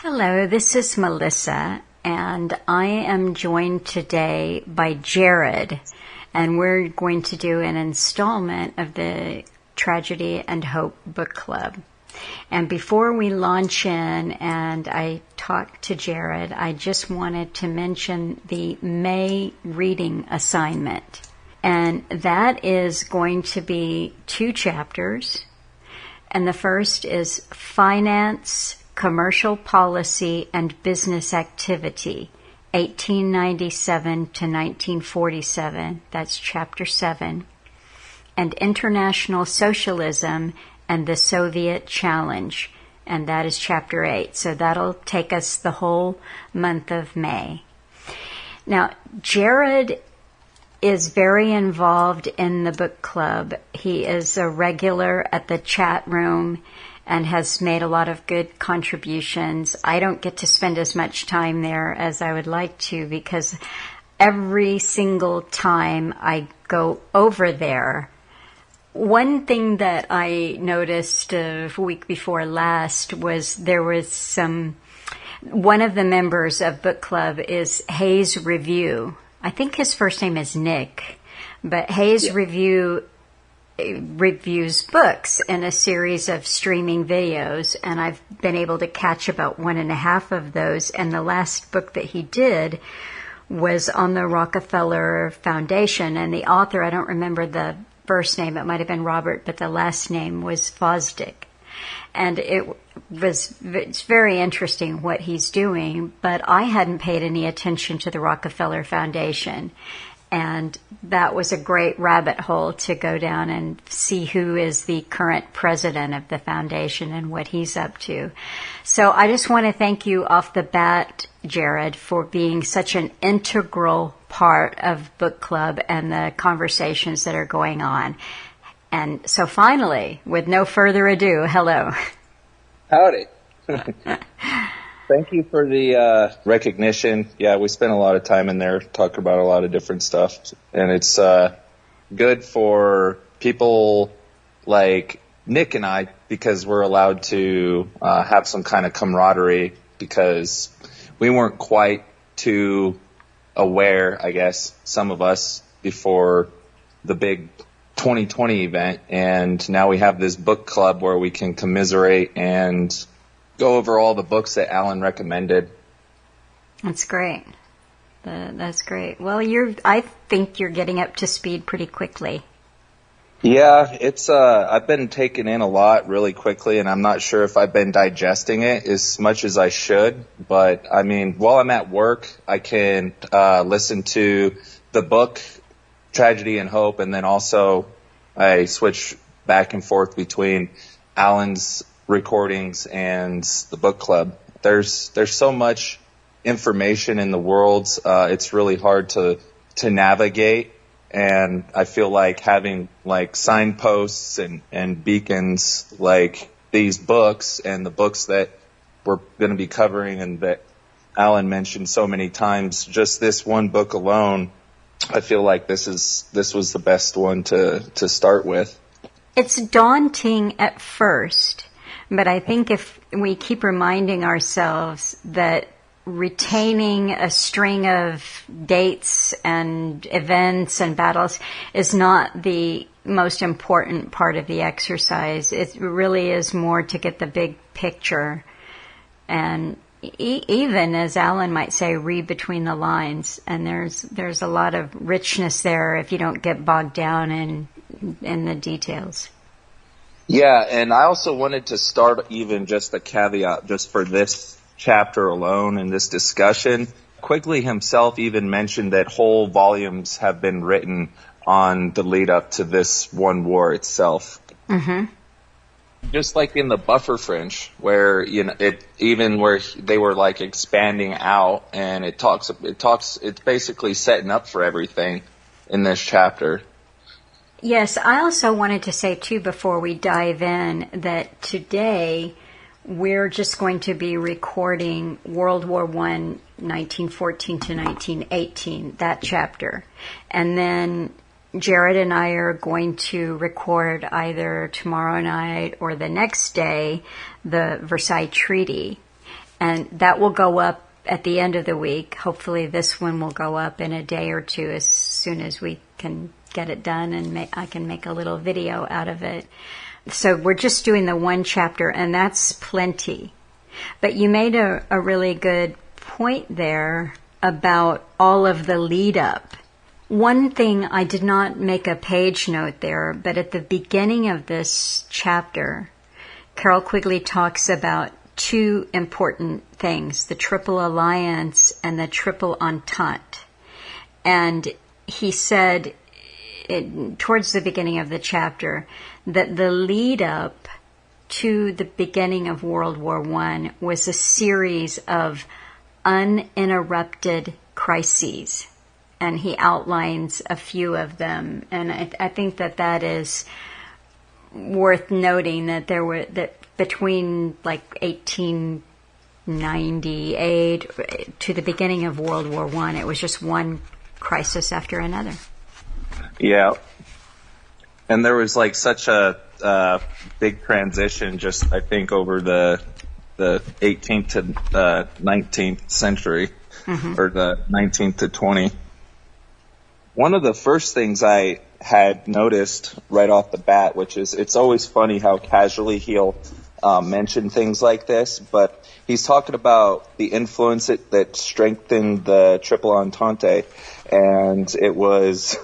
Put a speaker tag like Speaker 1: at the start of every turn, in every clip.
Speaker 1: Hello, this is Melissa, and I am joined today by Jared, and we're going to do an installment of the Tragedy and Hope Book Club. And before we launch in and I talk to Jared, I just wanted to mention the May reading assignment. And that is going to be 2 chapters. And the first is Finance, Commercial Policy and Business Activity, 1897 to 1947. That's Chapter 7. And International Socialism and the Soviet Challenge, and that is Chapter 8. So that'll take us the whole month of May. Now, Jared is very involved in the book club. He is a regular at the chat room and has made a lot of good contributions. I don't get to spend as much time there as I would like to because every single time I go over there, one thing that I noticed a week before last was there was one of the members of Book Club is Hayes Review. I think his first name is Nick, but Hayes Review reviews books in a series of streaming videos, and I've been able to catch about 1.5 of those, and the last book that he did was on the Rockefeller Foundation, and the author, I don't remember the first name, it might have been Robert, but the last name was Fosdick. And it's very interesting what he's doing, but I hadn't paid any attention to the Rockefeller Foundation. And that was a great rabbit hole to go down and see who is the current president of the foundation and what he's up to. So I just want to thank you off the bat, Jared, for being such an integral part of Book Club and the conversations that are going on. And so finally, with no further ado, hello.
Speaker 2: Howdy. Thank you for the recognition. Yeah, we spent a lot of time in there talking about a lot of different stuff. And it's good for people like Nick and I because we're allowed to have some kind of camaraderie because we weren't quite too aware, I guess, some of us, before the big 2020 event. And now we have this book club where we can commiserate and go over all the books that Alan recommended.
Speaker 1: That's great. That's great. Well, I think you're getting up to speed pretty quickly.
Speaker 2: Yeah, it's I've been taking in a lot really quickly, and I'm not sure if I've been digesting it as much as I should. But I mean, while I'm at work, I can listen to the book Tragedy and Hope, and then also I switch back and forth between Alan's recordings and the book club. There's so much information in the world. It's really hard to navigate, and I feel like having like signposts and beacons like these books and the books that we're going to be covering and that Alan mentioned so many times, just this one book alone, I feel like this was the best one to start with.
Speaker 1: It's daunting at first, but I think if we keep reminding ourselves that retaining a string of dates and events and battles is not the most important part of the exercise. It really is more to get the big picture and even, as Alan might say, read between the lines. And there's a lot of richness there if you don't get bogged down in the details.
Speaker 2: Yeah, and I also wanted to start even just a caveat just for this chapter alone in this discussion. Quigley himself even mentioned that whole volumes have been written on the lead up to this one war itself. Mm-hmm. Just like in the buffer French, where where they were like expanding out, and it's basically setting up for everything in this chapter.
Speaker 1: Yes, I also wanted to say too before we dive in that today we're just going to be recording World War I, 1914 to 1918, that chapter, and then Jared and I are going to record either tomorrow night or the next day the Versailles Treaty. And that will go up at the end of the week. Hopefully this one will go up in a day or two as soon as we can get it done, and I can make a little video out of it. So we're just doing the one chapter, and that's plenty. But you made a really good point there about all of the lead up. One thing, I did not make a page note there, but at the beginning of this chapter, Carol Quigley talks about two important things, the Triple Alliance and the Triple Entente. And he said towards the beginning of the chapter that the lead up to the beginning of World War I was a series of uninterrupted crises. And he outlines a few of them. And I think that is worth noting, that there were, that between like 1898 to the beginning of World War I, it was just one crisis after another.
Speaker 2: Yeah. And there was like such a big transition just, I think, over the 18th to 19th century, or the 19th to 20. One of the first things I had noticed right off the bat, which is, it's always funny how casually he'll mention things like this, but he's talking about the influence that strengthened the Triple Entente, and it was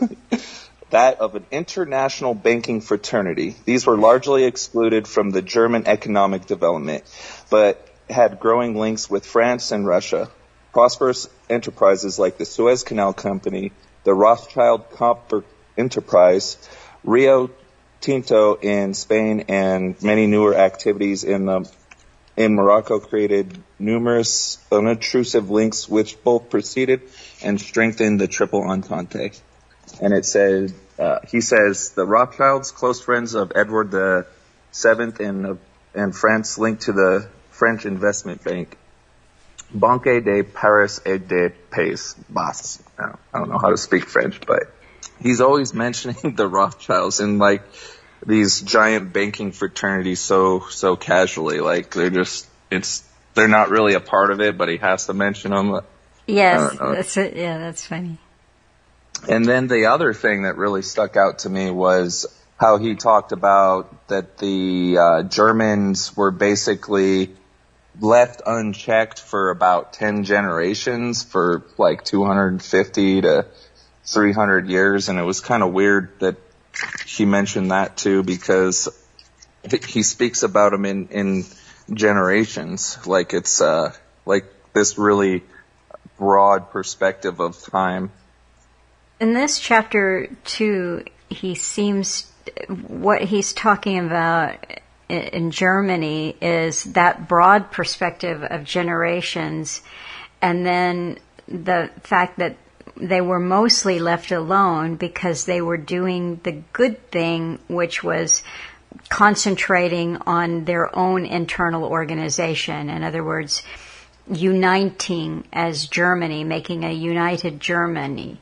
Speaker 2: that of an international banking fraternity. These were largely excluded from the German economic development, but had growing links with France and Russia. Prosperous enterprises like the Suez Canal Company, the Rothschild Copper Enterprise, Rio Tinto in Spain, and many newer activities in Morocco created numerous unobtrusive links which both preceded and strengthened the Triple Entente. And it said, he says, the Rothschilds, close friends of Edward VII and France, linked to the French investment bank, Banque de Paris et de Pays Basques. I don't know how to speak French, but he's always mentioning the Rothschilds and like these giant banking fraternities so casually, like they're not really a part of it, but he has to mention them.
Speaker 1: Yes, that's funny.
Speaker 2: And then the other thing that really stuck out to me was how he talked about that the Germans were basically left unchecked for about 10 generations, for like 250 to 300 years. And it was kind of weird that he mentioned that too, because he speaks about them in generations, like it's like this really broad perspective of time.
Speaker 1: In this chapter too, what he's talking about in Germany is that broad perspective of generations, and then the fact that they were mostly left alone because they were doing the good thing, which was concentrating on their own internal organization. In other words, uniting as Germany, making a united Germany.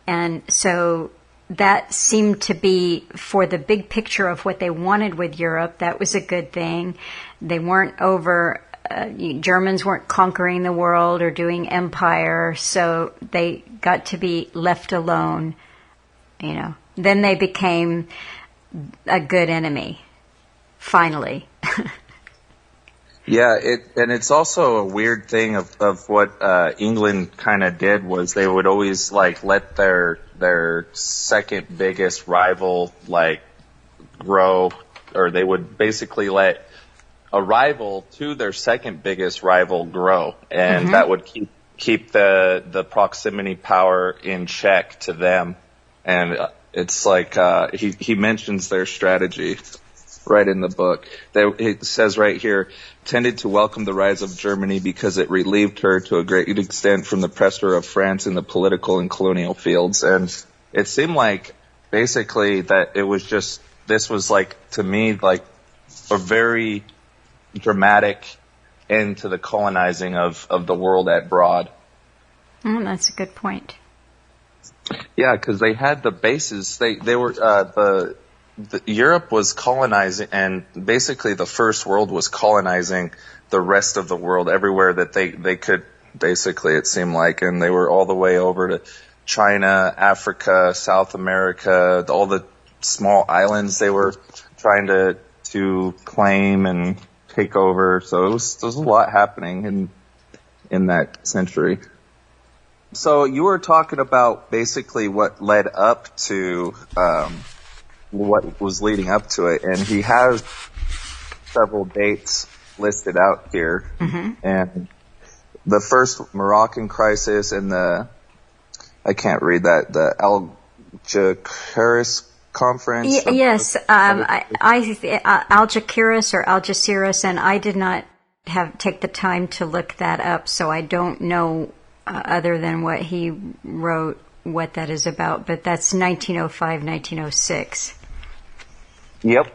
Speaker 1: And so that seemed to be, for the big picture of what they wanted with Europe, that was a good thing. They weren't Germans weren't conquering the world or doing empire, so they got to be left alone, Then they became a good enemy, finally.
Speaker 2: Yeah, it's also a weird thing of what England kind of did, was they would always like let their second biggest rival like grow, or they would basically let a rival to their second biggest rival grow, and that would keep the proximity power in check to them. And it's like he mentions their strategy right in the book. It says right here, tended to welcome the rise of Germany because it relieved her to a great extent from the pressure of France in the political and colonial fields. And it seemed like basically that it was just, this was like, to me, like a very dramatic end to the colonizing of the world at broad.
Speaker 1: That's a good point.
Speaker 2: Yeah, because they had the bases. They were Europe was colonizing, and basically the First World was colonizing the rest of the world, everywhere that they could, basically, it seemed like. And they were all the way over to China, Africa, South America, all the small islands they were trying to claim and take over. So there was a lot happening in that century. So you were talking about basically what led up to what was leading up to it, and he has several dates listed out here. Mm-hmm. And the first Moroccan crisis and I can't read that, the Algeciras conference.
Speaker 1: Yes, Algeciras or Algeciras, and I did not take the time to look that up, so I don't know other than what he wrote what that is about, but that's 1905, 1906.
Speaker 2: Yep.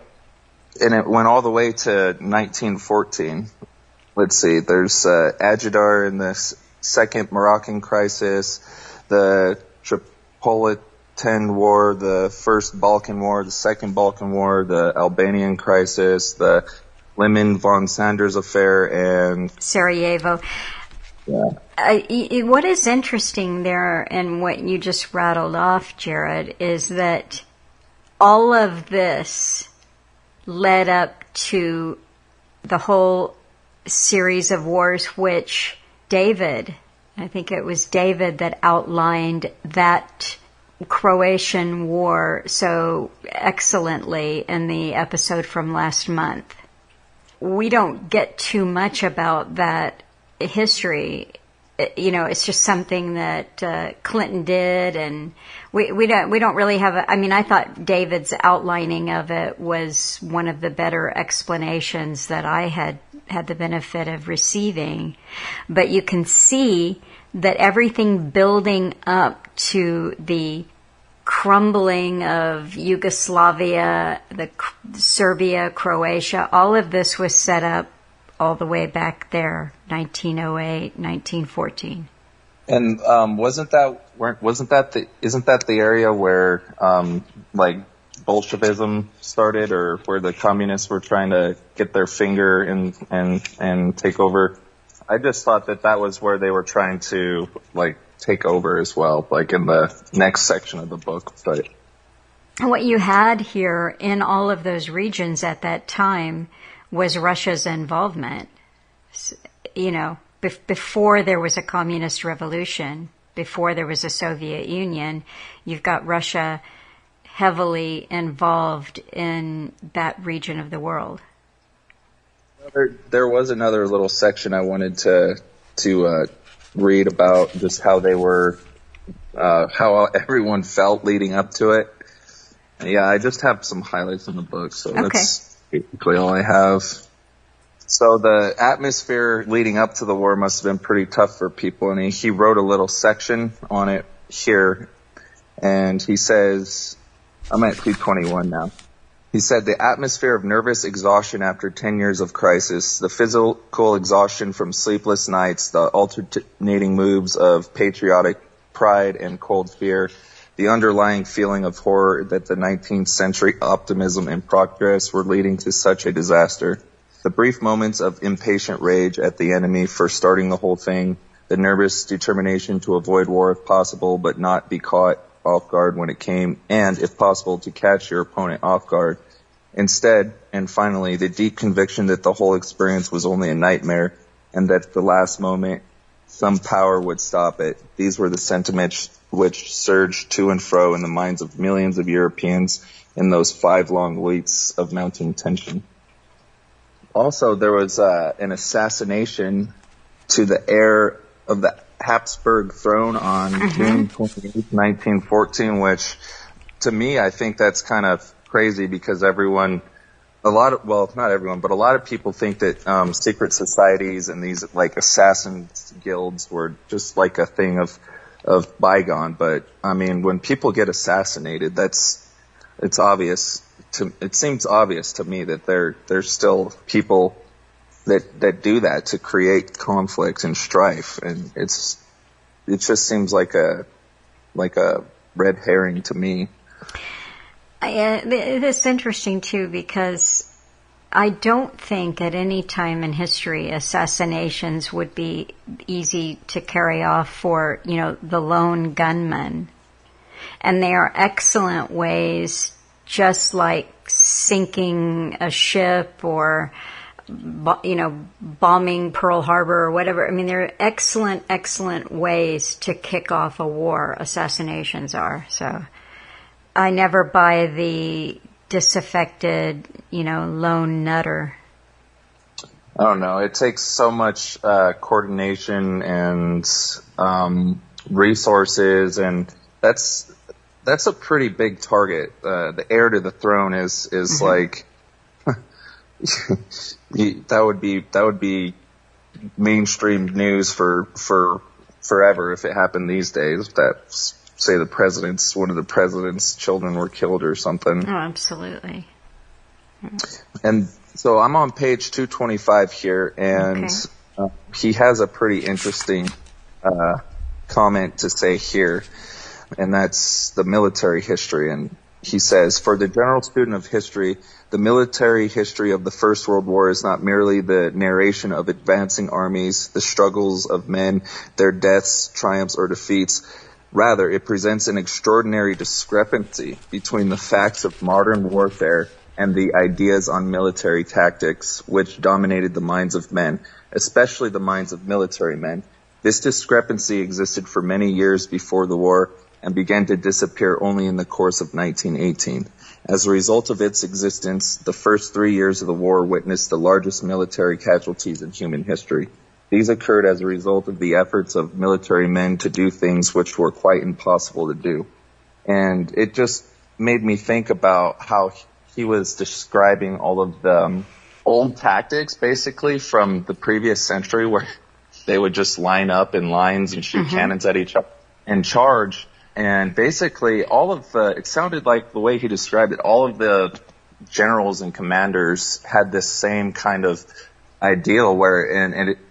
Speaker 2: And it went all the way to 1914. Let's see, there's Agidar in the second Moroccan crisis, the Tripolitan War, the first Balkan War, the second Balkan War, the Albanian crisis, the Liman von Sanders affair, and
Speaker 1: Sarajevo.
Speaker 2: Yeah.
Speaker 1: What is interesting there and what you just rattled off, Jared, is that all of this led up to the whole series of wars which I think it was David that outlined that Croatian war so excellently in the episode from last month. We don't get too much about that history. It's just something that Clinton did, and we don't really have I thought David's outlining of it was one of the better explanations that I had the benefit of receiving. But you can see that everything building up to the crumbling of Yugoslavia, Serbia, Croatia, all of this was set up all the way back there, 1908, 1914.
Speaker 2: And isn't that the area where like Bolshevism started, or where the communists were trying to get their finger and take over? I just thought that was where they were trying to like take over as well, like in the next section of the book. But
Speaker 1: what you had here in all of those regions at that time was Russia's involvement. Before there was a communist revolution, before there was a Soviet Union, you've got Russia heavily involved in that region of the world.
Speaker 2: There was another little section I wanted to read about just how they were, how everyone felt leading up to it. Yeah, I just have some highlights in the book, so that's basically all I have. So the atmosphere leading up to the war must have been pretty tough for people, and he wrote a little section on it here, and he says, I'm at 221 now. He said, the atmosphere of nervous exhaustion after 10 years of crisis, the physical exhaustion from sleepless nights, the alternating moves of patriotic pride and cold fear, the underlying feeling of horror that the 19th century optimism and progress were leading to such a disaster, the brief moments of impatient rage at the enemy for starting the whole thing, the nervous determination to avoid war if possible but not be caught off guard when it came, and, if possible, to catch your opponent off guard. Instead, and finally, the deep conviction that the whole experience was only a nightmare, and that at the last moment some power would stop it. These were the sentiments which surged to and fro in the minds of millions of Europeans in those 5 long weeks of mounting tension. Also, there was an assassination to the heir of the Habsburg throne on June 28, 1914, which, to me, I think that's kind of crazy because not everyone, but a lot of people think that secret societies and these like assassin guilds were just like a thing of bygone. But I mean, when people get assassinated, it's obvious. It seems obvious to me that there's still people that do that to create conflict and strife, and it just seems like a red herring to me.
Speaker 1: It's interesting too because I don't think at any time in history assassinations would be easy to carry off for, the lone gunman. And they are excellent ways, just like sinking a ship or, bombing Pearl Harbor or whatever. I mean, they're excellent, excellent ways to kick off a war. Assassinations are. So I never buy the disaffected, lone nutter.
Speaker 2: I don't know. It takes so much coordination and resources, and that's a pretty big target. The heir to the throne is like that would be mainstream news for forever if it happened these days. That say one of the president's children were killed or something.
Speaker 1: Oh, absolutely.
Speaker 2: And so I'm on page 225 here, and he has a pretty interesting comment to say here, and that's the military history. And he says, for the general student of history, the military history of the First World War is not merely the narration of advancing armies, the struggles of men, their deaths, triumphs, or defeats. Rather, it presents an extraordinary discrepancy between the facts of modern warfare and the ideas on military tactics which dominated the minds of men, especially the minds of military men. This discrepancy existed for many years before the war and began to disappear only in the course of 1918. As a result of its existence, the first 3 years of the war witnessed the largest military casualties in human history. These occurred as a result of the efforts of military men to do things which were quite impossible to do. And it just made me think about how he was describing all of the old tactics, basically, from the previous century, where they would just line up in lines and shoot cannons at each other and charge. And basically, it sounded like the way he described it, all of the generals and commanders had this same kind of ideal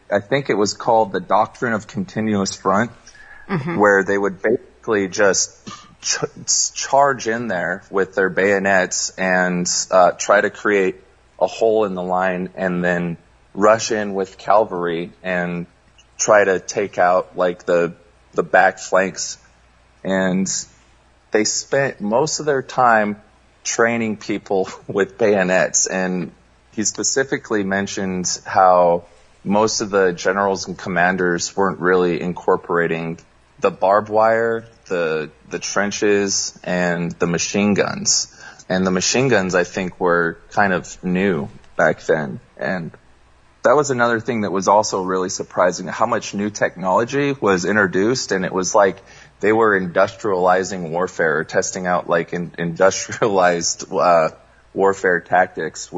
Speaker 2: I think it was called the doctrine of continuous front, where they would basically just charge in there with their bayonets and try to create a hole in the line and then rush in with cavalry and try to take out like the back flanks. And they spent most of their time training people with bayonets. And he specifically mentioned how most of the generals and commanders weren't really incorporating the barbed wire, the trenches, and the machine guns. And the machine guns, I think, were kind of new back then. And that was another thing that was also really surprising, how much new technology was introduced. And it was like they were industrializing warfare, or testing out like industrialized warfare tactics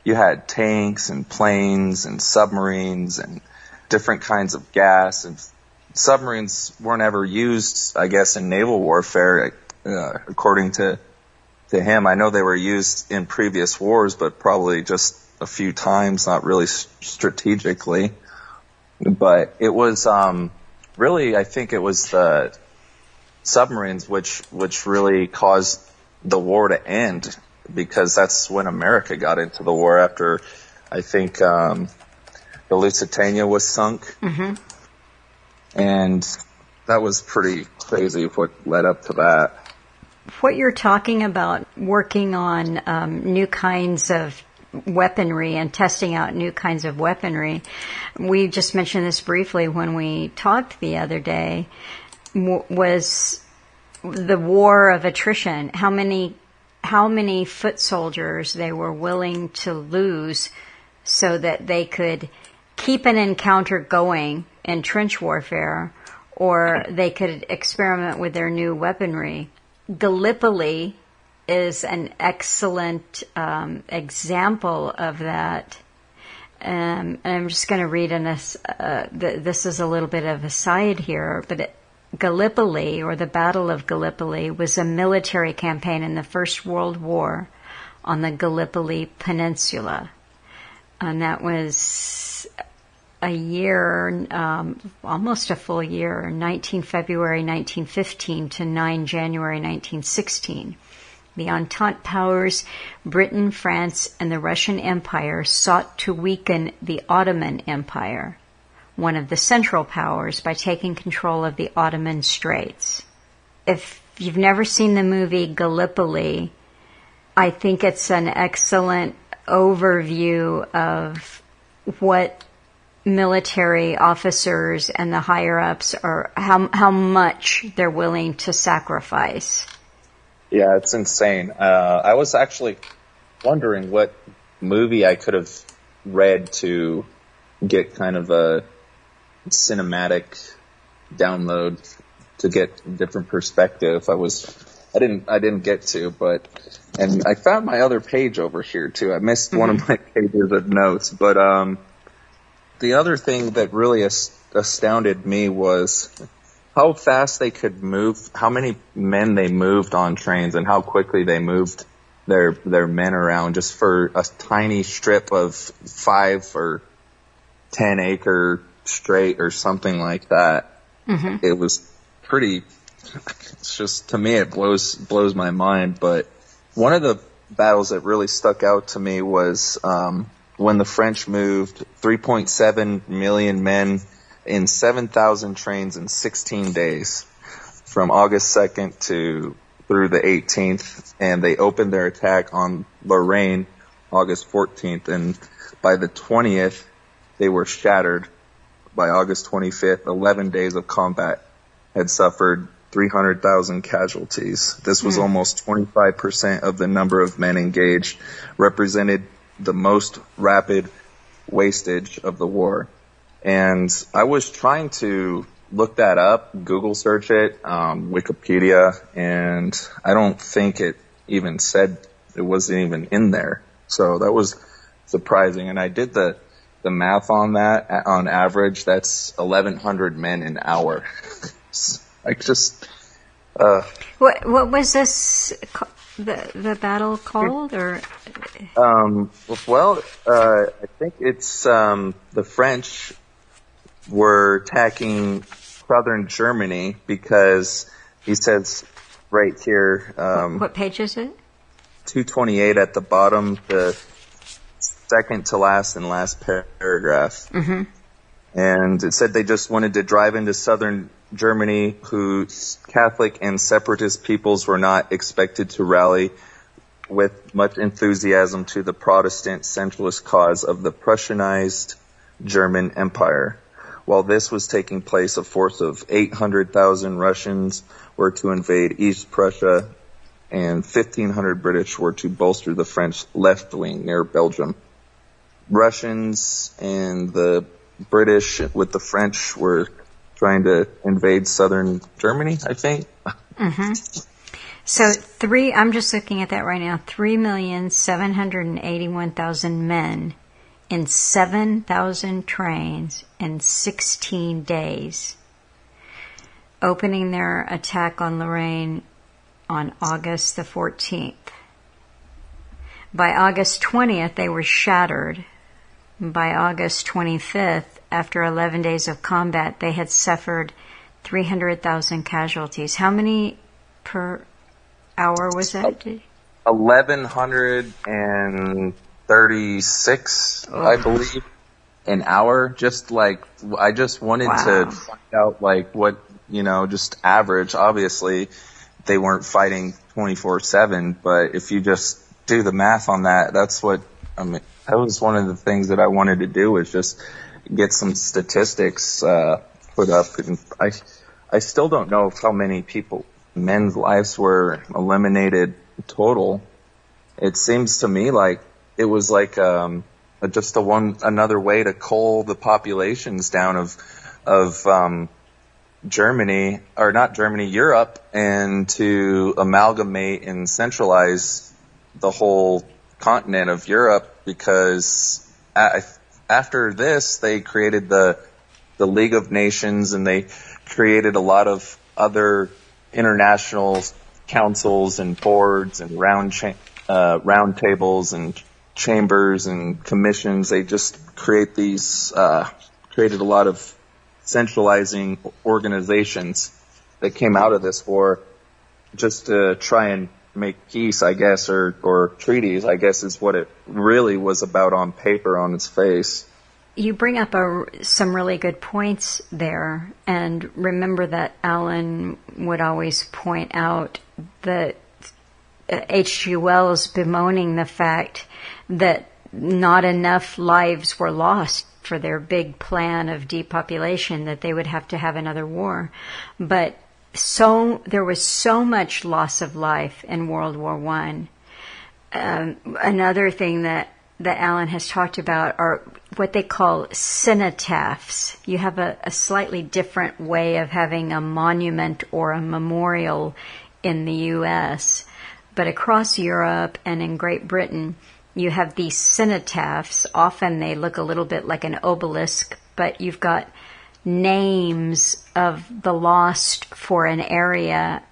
Speaker 2: you had tanks and planes and submarines and different kinds of gas. And submarines weren't ever used, I guess, in naval warfare, according to him. I know they were used in previous wars, but probably just a few times, not really strategically. But it was really, I think it was the submarines which really caused the war to end, because that's when America got into the war after, I think, the Lusitania was sunk. And that was pretty crazy what led up to that.
Speaker 1: What you're talking about, working on new kinds of weaponry and testing out new kinds of weaponry, we just mentioned this briefly when we talked the other day, was the war of attrition. How many foot soldiers they were willing to lose so that they could keep an encounter going in trench warfare, or they could experiment with their new weaponry. Gallipoli is an excellent example of that. And I'm just going to read in this. This is a little bit of a side here, but Gallipoli, or the Battle of Gallipoli, was a military campaign in the First World War on the Gallipoli Peninsula. And that was a year, almost a full year, 19 February 1915 to 9 January 1916. The Entente powers, Britain, France, and the Russian Empire, sought to weaken the Ottoman Empire, one of the Central Powers, by taking control of the Ottoman Straits. If you've never seen the movie Gallipoli, I think it's an excellent overview of what military officers and the higher-ups are, how much they're willing to sacrifice.
Speaker 2: Yeah, it's insane. I was actually wondering what movie I could have read to get kind of a cinematic download to get different perspective. I didn't get to, and I found my other page over here too. I missed one of my pages of notes, but the other thing that really astounded me was how fast they could move, how many men they moved on trains, and how quickly they moved their men around just for a tiny strip of 5 or 10 acre strait or something like that. Mm-hmm. It was pretty, it's just, to me, it blows my mind. But one of the battles that really stuck out to me was when the French moved 3.7 million men in 7,000 trains in 16 days, from August 2nd through the 18th, and they opened their attack on Lorraine August 14th, and by the 20th, they were shattered. By August 25th, 11 days of combat had suffered 300,000 casualties. This was almost 25% of the number of men engaged, represented the most rapid wastage of the war. And I was trying to look that up, Google search it, Wikipedia, and I don't think it even said, it wasn't even in there. So that was surprising. And I did the math on that. On average, that's 1,100 men an hour. I just...
Speaker 1: What was this, the battle called, or?
Speaker 2: I think it's the French were attacking southern Germany because he says right here.
Speaker 1: What page is it?
Speaker 2: 228 at the bottom, the second to last and last paragraph. Mm-hmm. And it said they just wanted to drive into southern Germany, whose Catholic and separatist peoples were not expected to rally with much enthusiasm to the Protestant centralist cause of the Prussianized German Empire. While this was taking place, a force of 800,000 Russians were to invade East Prussia, and 1,500 British were to bolster the French left wing near Belgium. Russians and the British with the French were trying to invade southern Germany, I think.
Speaker 1: Mm-hmm. So I'm just looking at that right now, 3,781,000 men in 7,000 trains in 16 days, opening their attack on Lorraine on August the 14th. By August 20th, they were shattered. By August 25th, after 11 days of combat, they had suffered 300,000 casualties. How many per hour was that?
Speaker 2: 1,136, I believe, an hour. Just like, I just wanted to find out, like, what, just average. Obviously, they weren't fighting 24/7, but if you just do the math on that, that's what, that was one of the things that I wanted to do, was just get some statistics put up. And I still don't know how many men's lives were eliminated total. It seems to me like it was like just another way to cull the populations down of Germany, or not Germany, Europe, and to amalgamate and centralize the whole continent of Europe, because after this they created the League of Nations, and they created a lot of other international councils and boards and round tables and chambers and commissions. They just created a lot of centralizing organizations that came out of this war, just to try and make peace, I guess, or treaties, I guess is what it really was about on paper, on its face.
Speaker 1: You bring up some really good points there, and remember that Alan would always point out that H.G. Wells bemoaning the fact that not enough lives were lost for their big plan of depopulation, that they would have to have another war. But there was so much loss of life in World War I. Another thing that Alan has talked about are what they call cenotaphs. You have a slightly different way of having a monument or a memorial in the U.S., but across Europe and in Great Britain, you have these cenotaphs. Often they look a little bit like an obelisk, but you've got names of the lost for an area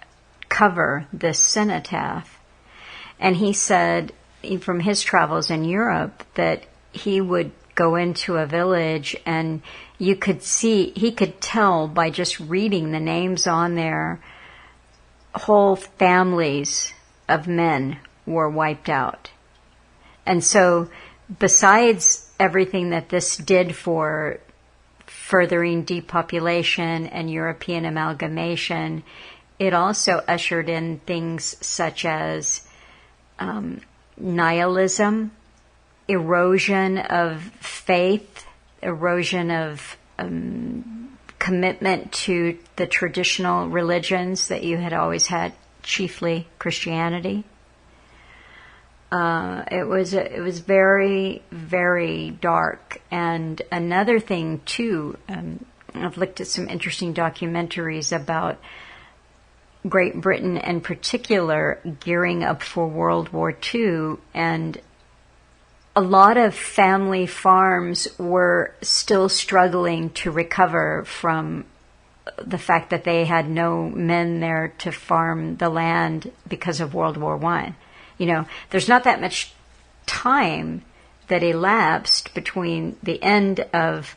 Speaker 1: cover this cenotaph. And he said from his travels in Europe that he would go into a village and he could tell by just reading the names on there, whole families of men were wiped out. And so besides everything that this did for furthering depopulation and European amalgamation, it also ushered in things such as nihilism, erosion of faith, erosion of commitment to the traditional religions that you had always had, chiefly Christianity. It was very, very dark. And another thing too, I've looked at some interesting documentaries about Great Britain in particular gearing up for World War II, and a lot of family farms were still struggling to recover from the fact that they had no men there to farm the land because of World War I. You know, there's not that much time that elapsed between the end of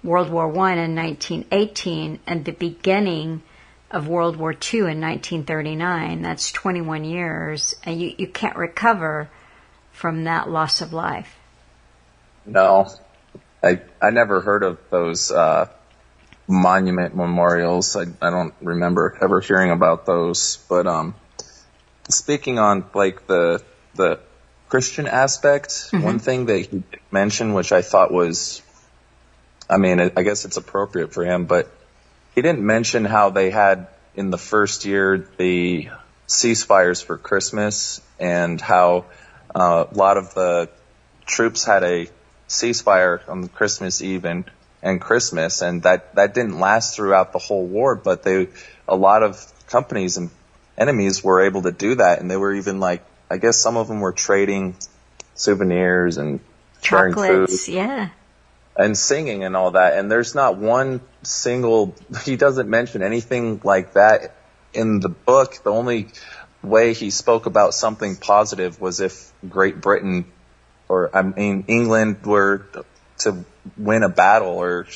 Speaker 1: World War I in 1918 and the beginning of World War II in 1939. That's 21 years, and you can't recover from that loss of life.
Speaker 2: No, I never heard of those monument memorials. I don't remember ever hearing about those. But speaking on like the Christian aspect, one thing that he mentioned, which I thought was, I mean, I guess it's appropriate for him, but he didn't mention how they had in the first year the ceasefires for Christmas, and how a lot of the troops had a ceasefire on Christmas Eve and Christmas, and that didn't last throughout the whole war, but a lot of companies and enemies were able to do that, and they were even like, I guess some of them were trading souvenirs and sharing
Speaker 1: chocolates,
Speaker 2: food.
Speaker 1: Yeah.
Speaker 2: And singing and all that. And there's not one single, he doesn't mention anything like that in the book. The only way he spoke about something positive was if Great Britain, or I mean England, were to win a battle, or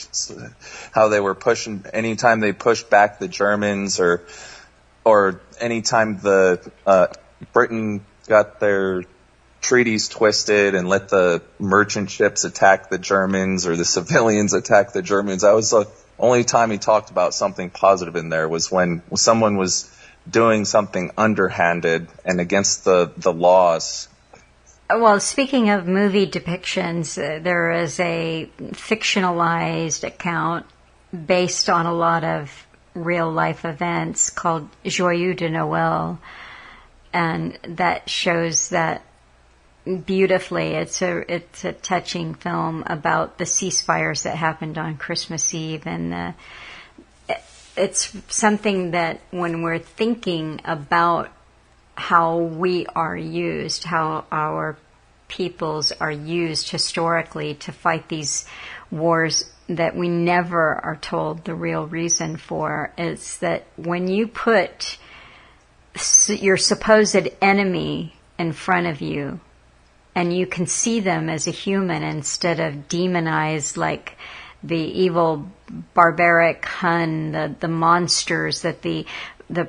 Speaker 2: how they were pushing, anytime they pushed back the Germans, or anytime the Britain got their treaties twisted and let the merchant ships attack the Germans, or the civilians attack the Germans. That was the only time he talked about something positive in there, was when someone was doing something underhanded and against the laws.
Speaker 1: Well, speaking of movie depictions, there is a fictionalized account based on a lot of real life events called Joyeux de Noel, and that shows that beautifully. It's a touching film about the ceasefires that happened on Christmas Eve, and it's something that when we're thinking about how we are used, how our peoples are used historically to fight these wars that we never are told the real reason for, is that when you put your supposed enemy in front of you, and you can see them as a human instead of demonized like the evil barbaric Hun, the monsters that the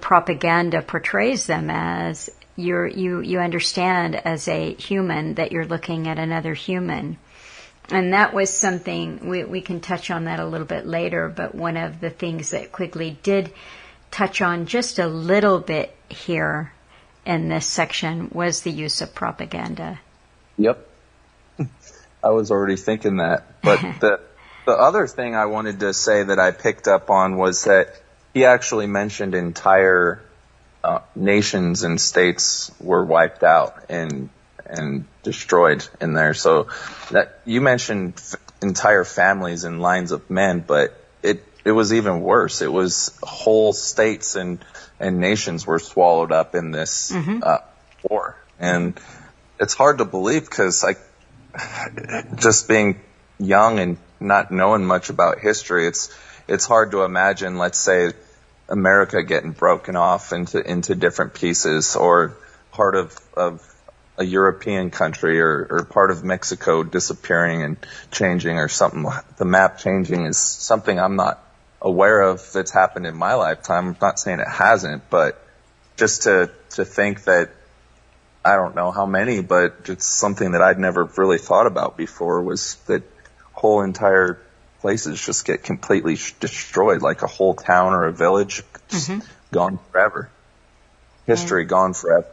Speaker 1: propaganda portrays them as, you understand as a human that you're looking at another human. And that was something, we can touch on that a little bit later, but one of the things that Quigley did touch on just a little bit here in this section was the use of propaganda.
Speaker 2: Yep. I was already thinking that. But the other thing I wanted to say that I picked up on was that he actually mentioned entire nations and states were wiped out and destroyed in there. So that you mentioned entire families and lines of men, but it was even worse. It was whole states and nations were swallowed up in this war. And it's hard to believe because just being young and not knowing much about history, it's hard to imagine, let's say, America getting broken off into different pieces, or part of a European country or part of Mexico disappearing and changing, or something. The map changing is something I'm not aware of that's happened in my lifetime. I'm not saying it hasn't, but just to think that, I don't know how many, but it's something that I'd never really thought about before, was that whole entire places just get completely destroyed, like a whole town or a village just gone forever. History gone forever.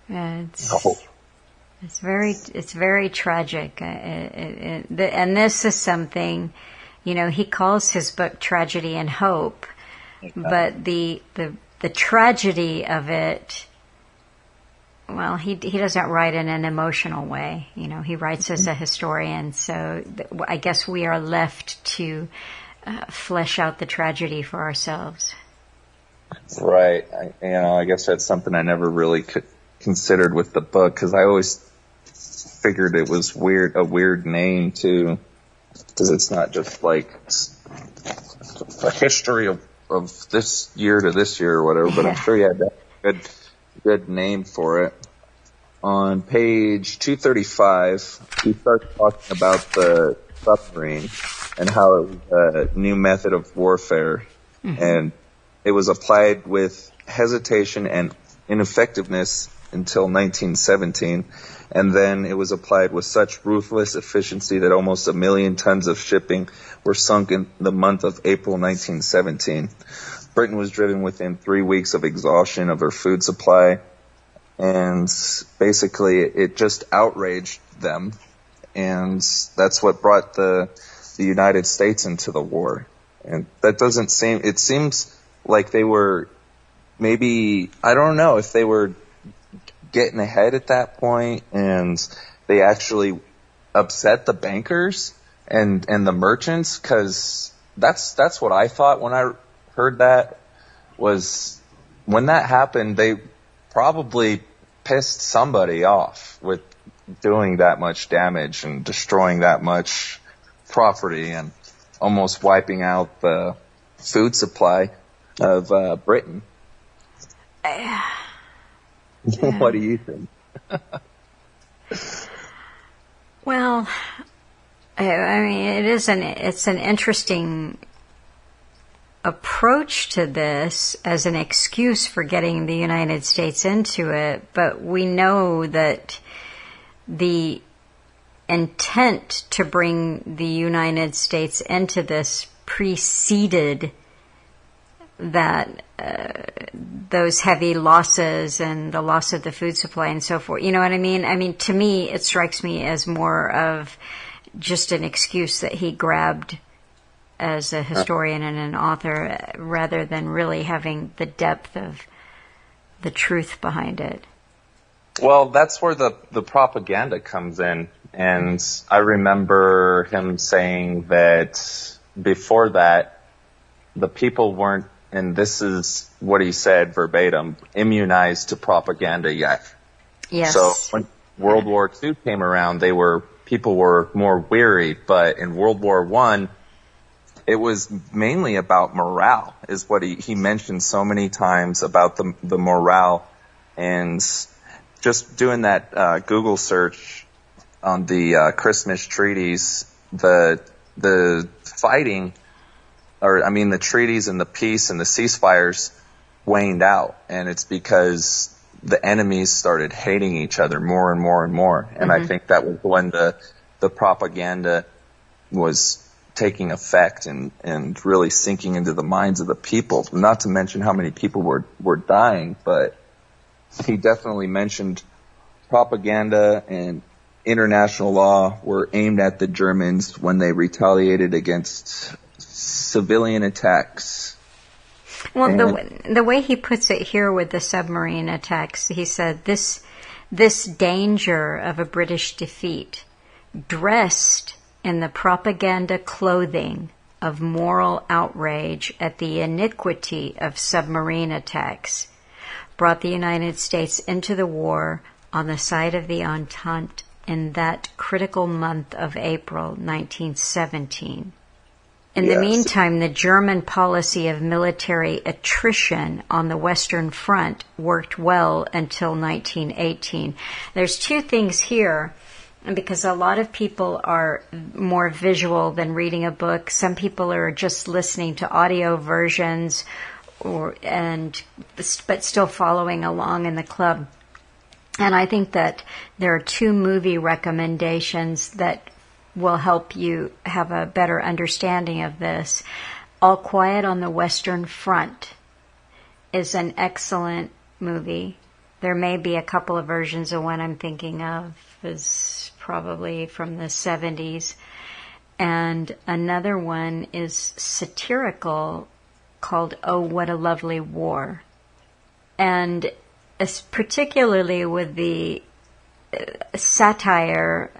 Speaker 1: Yeah, it's very tragic. And this is something, he calls his book Tragedy and Hope, but the tragedy of it, well, he doesn't write in an emotional way. He writes as a historian, so I guess we are left to flesh out the tragedy for ourselves.
Speaker 2: Right. I guess that's something I never really considered with the book, because I always figured it was a weird name too, because it's not just like a history of this year to this year or whatever, but I'm sure you had a good name for it. On page 235, he starts talking about the submarine and how it was a new method of warfare, and it was applied with hesitation and ineffectiveness until 1917, and then it was applied with such ruthless efficiency that almost 1 million tons of shipping were sunk in the month of April 1917. Britain was driven within 3 weeks of exhaustion of her food supply, and basically it just outraged them, and that's what brought the United States into the war. And that doesn't seem, it seems like they were maybe, I don't know if they were getting ahead at that point and they actually upset the bankers and the merchants, because that's what I thought when I heard that, was when that happened, they probably pissed somebody off with doing that much damage and destroying that much property and almost wiping out the food supply of Britain.
Speaker 1: Yeah.
Speaker 2: What do you think?
Speaker 1: Well, I mean, it's an interesting approach to this as an excuse for getting the United States into it, but we know that the intent to bring the United States into this preceded that those heavy losses and the loss of the food supply and so forth. You know what I mean? I mean, to me, it strikes me as more of just an excuse that he grabbed as a historian and an author, rather than really having the depth of the truth behind it.
Speaker 2: Well, that's where the propaganda comes in. And I remember him saying that before that, the people weren't, and this is what he said verbatim, immunized to propaganda yet.
Speaker 1: Yes.
Speaker 2: So when World War II came around, people were more weary, but in World War I, it was mainly about morale, is what he mentioned so many times, about the morale. And just doing that Google search on the Christmas treaties, the fighting, the treaties and the peace and the ceasefires waned out. And it's because the enemies started hating each other more and more and more. And I think that was when the propaganda was taking effect and really sinking into the minds of the people. Not to mention how many people were dying, but he definitely mentioned propaganda and international law were aimed at the Germans when they retaliated against civilian attacks.
Speaker 1: Well, the way he puts it here with the submarine attacks, he said this danger of a British defeat, dressed in the propaganda clothing of moral outrage at the iniquity of submarine attacks, brought the United States into the war on the side of the Entente in that critical month of April 1917. In the meantime, the German policy of military attrition on the Western Front worked well until 1918. There's two things here, because a lot of people are more visual than reading a book. Some people are just listening to audio versions, but still following along in the club. And I think that there are two movie recommendations that will help you have a better understanding of this. All Quiet on the Western Front is an excellent movie. There may be a couple of versions of one I'm thinking of is probably from the 70s. And another one is satirical called Oh, What a Lovely War. And particularly with the satire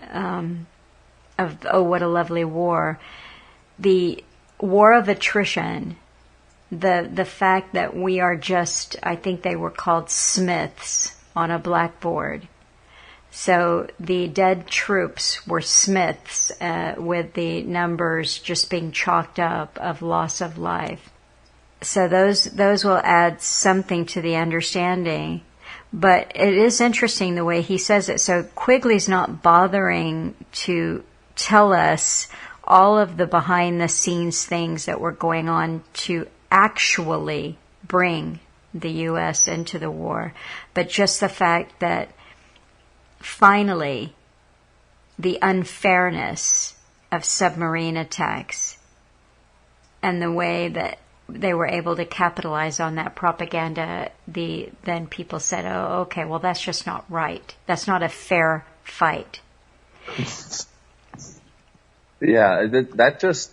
Speaker 1: of Oh, What a Lovely War, the war of attrition, the fact that we are just, I think they were called smiths on a blackboard. So the dead troops were smiths with the numbers just being chalked up of loss of life. So those will add something to the understanding. But it is interesting the way he says it. So Quigley's not bothering to tell us all of the behind-the-scenes things that were going on to actually bring the U.S. into the war, but just the fact that finally the unfairness of submarine attacks and the way that they were able to capitalize on that propaganda, then people said, oh, okay, well, that's just not right. That's not a fair fight.
Speaker 2: Yeah, that just,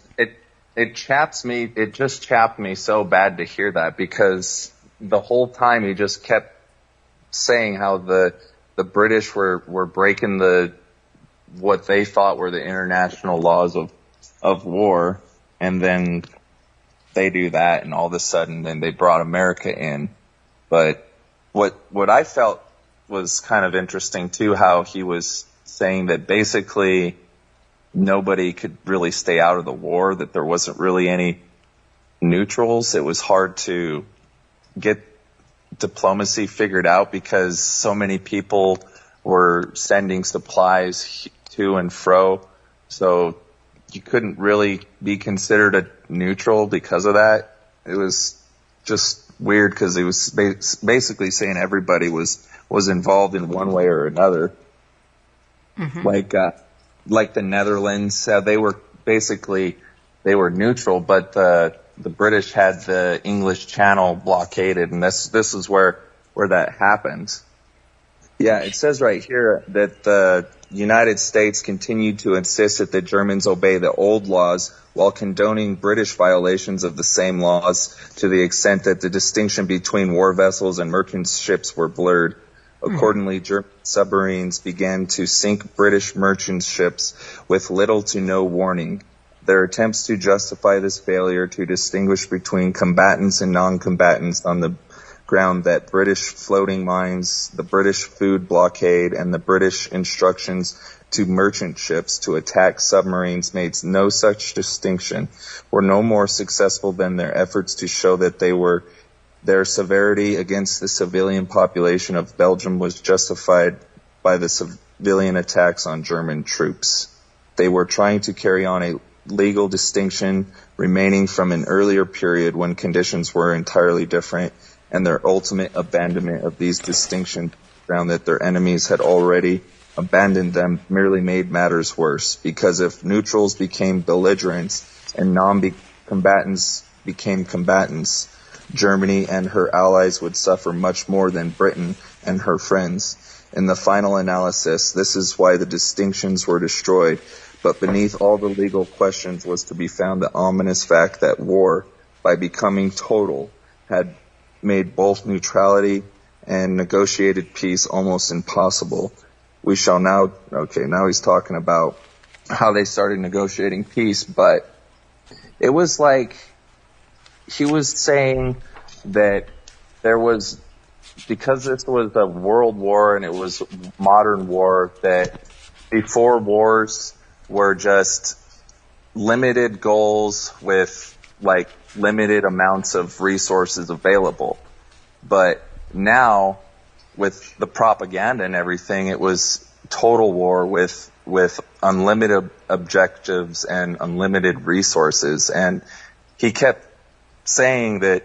Speaker 2: it chaps me. It just chapped me so bad to hear that, because the whole time he just kept saying how the British were breaking what they thought were the international laws of war, and then they do that, and all of a sudden then they brought America in. But what I felt was kind of interesting too, how he was saying that basically nobody could really stay out of the war, that there wasn't really any neutrals. It was hard to get diplomacy figured out because so many people were sending supplies to and fro. So you couldn't really be considered a neutral because of that. It was just weird because it was basically saying everybody was involved in one way or another. Mm-hmm. Like the Netherlands, they were neutral, but the British had the English Channel blockaded, and this is where that happened. Yeah, it says right here that the United States continued to insist that the Germans obey the old laws while condoning British violations of the same laws to the extent that the distinction between war vessels and merchant ships were blurred. Accordingly, German submarines began to sink British merchant ships with little to no warning. Their attempts to justify this failure to distinguish between combatants and non-combatants on the ground that British floating mines, the British food blockade, and the British instructions to merchant ships to attack submarines made no such distinction, were no more successful than their efforts to show that their severity against the civilian population of Belgium was justified by the civilian attacks on German troops. They were trying to carry on a legal distinction remaining from an earlier period when conditions were entirely different, and their ultimate abandonment of these distinctions found that their enemies had already abandoned them merely made matters worse, because if neutrals became belligerents and non-combatants became combatants, Germany and her allies would suffer much more than Britain and her friends. In the final analysis, this is why the distinctions were destroyed, but beneath all the legal questions was to be found the ominous fact that war, by becoming total, had made both neutrality and negotiated peace almost impossible. We shall now he's talking about how they started negotiating peace, but it was like he was saying that there was, because this was a world war and it was modern war, that before wars were just limited goals with like limited amounts of resources available. But now, with the propaganda and everything, it was total war with unlimited objectives and unlimited resources. And he kept saying that,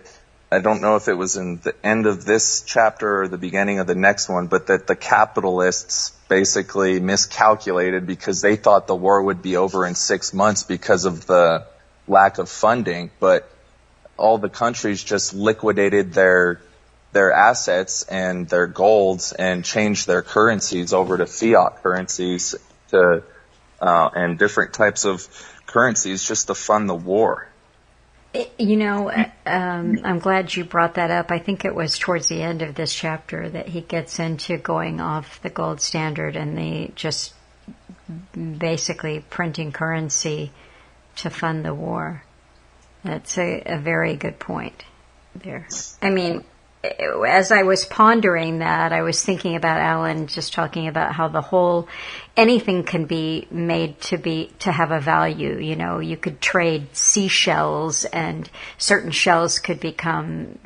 Speaker 2: I don't know if it was in the end of this chapter or the beginning of the next one, but that the capitalists basically miscalculated because they thought the war would be over in 6 months because of the lack of funding. But all the countries just liquidated their assets and their golds and changed their currencies over to fiat currencies and different types of currencies just to fund the war.
Speaker 1: You know, I'm glad you brought that up. I think it was towards the end of this chapter that he gets into going off the gold standard and they just basically printing currency to fund the war. That's a very good point there. I mean, as I was pondering that, I was thinking about Alan just talking about how anything can be made to have a value. You know, you could trade seashells and certain shells could become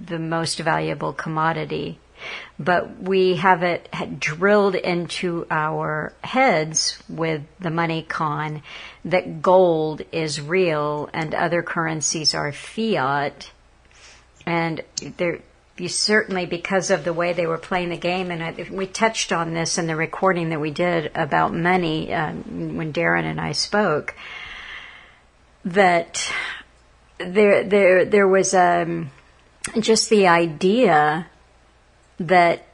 Speaker 1: the most valuable commodity. But we have it drilled into our heads with the money con that gold is real and other currencies are fiat. And you certainly, because of the way they were playing the game, and we touched on this in the recording that we did about money when Darren and I spoke, that there was just the idea that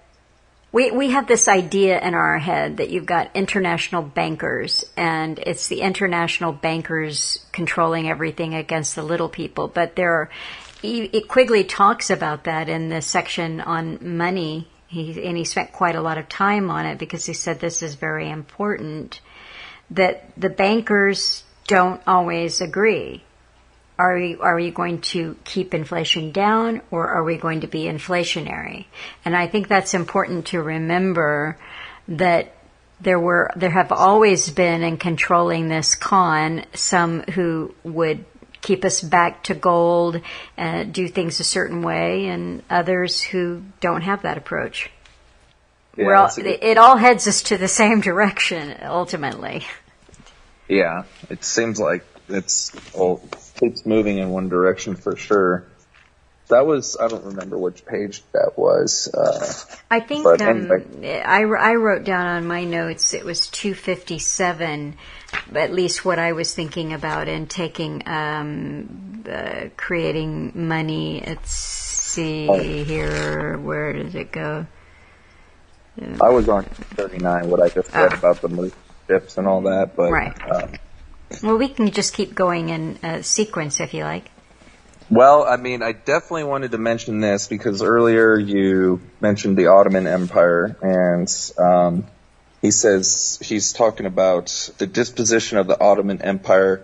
Speaker 1: we have this idea in our head that you've got international bankers and it's the international bankers controlling everything against the little people. But Quigley talks about that in the section on money. He spent quite a lot of time on it because he said this is very important, that the bankers don't always agree. Are you going to keep inflation down or are we going to be inflationary? And I think that's important to remember that there have always been in controlling this con some who would keep us back to gold, do things a certain way, and others who don't have that approach. Yeah, it all heads us to the same direction, ultimately.
Speaker 2: Yeah, it seems like it's moving in one direction for sure. That was, I don't remember which page that was.
Speaker 1: I think anyway. I wrote down on my notes it was 257, at least what I was thinking about in taking creating money. Let's see here, where does it go?
Speaker 2: I was on 39, what I just read about the move ships and all that, but
Speaker 1: right. Well, we can just keep going in sequence if you like.
Speaker 2: Well, I mean, I definitely wanted to mention this because earlier you mentioned the Ottoman Empire, and he says he's talking about the disposition of the Ottoman Empire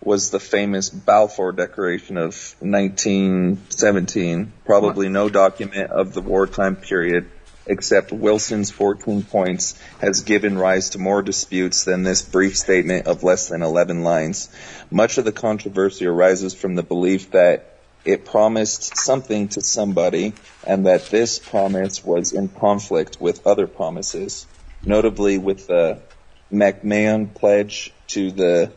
Speaker 2: was the famous Balfour Declaration of 1917. Probably no document of the wartime period except Wilson's 14 points has given rise to more disputes than this brief statement of less than 11 lines. Much of the controversy arises from the belief that it promised something to somebody and that this promise was in conflict with other promises, notably with the MacMahon pledge to the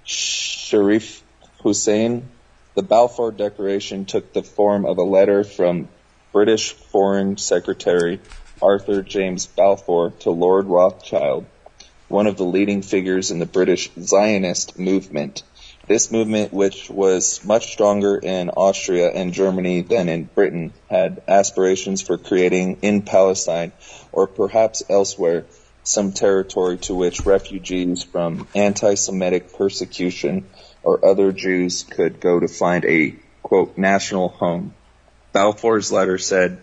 Speaker 2: Sharif Hussein The Balfour Declaration took the form of a letter from British Foreign Secretary Arthur James Balfour to Lord Rothschild, one of the leading figures in the British Zionist movement. This movement, which was much stronger in Austria and Germany than in Britain, had aspirations for creating in Palestine, or perhaps elsewhere, some territory to which refugees from anti-Semitic persecution or other Jews could go to find a, quote, national home. Balfour's letter said,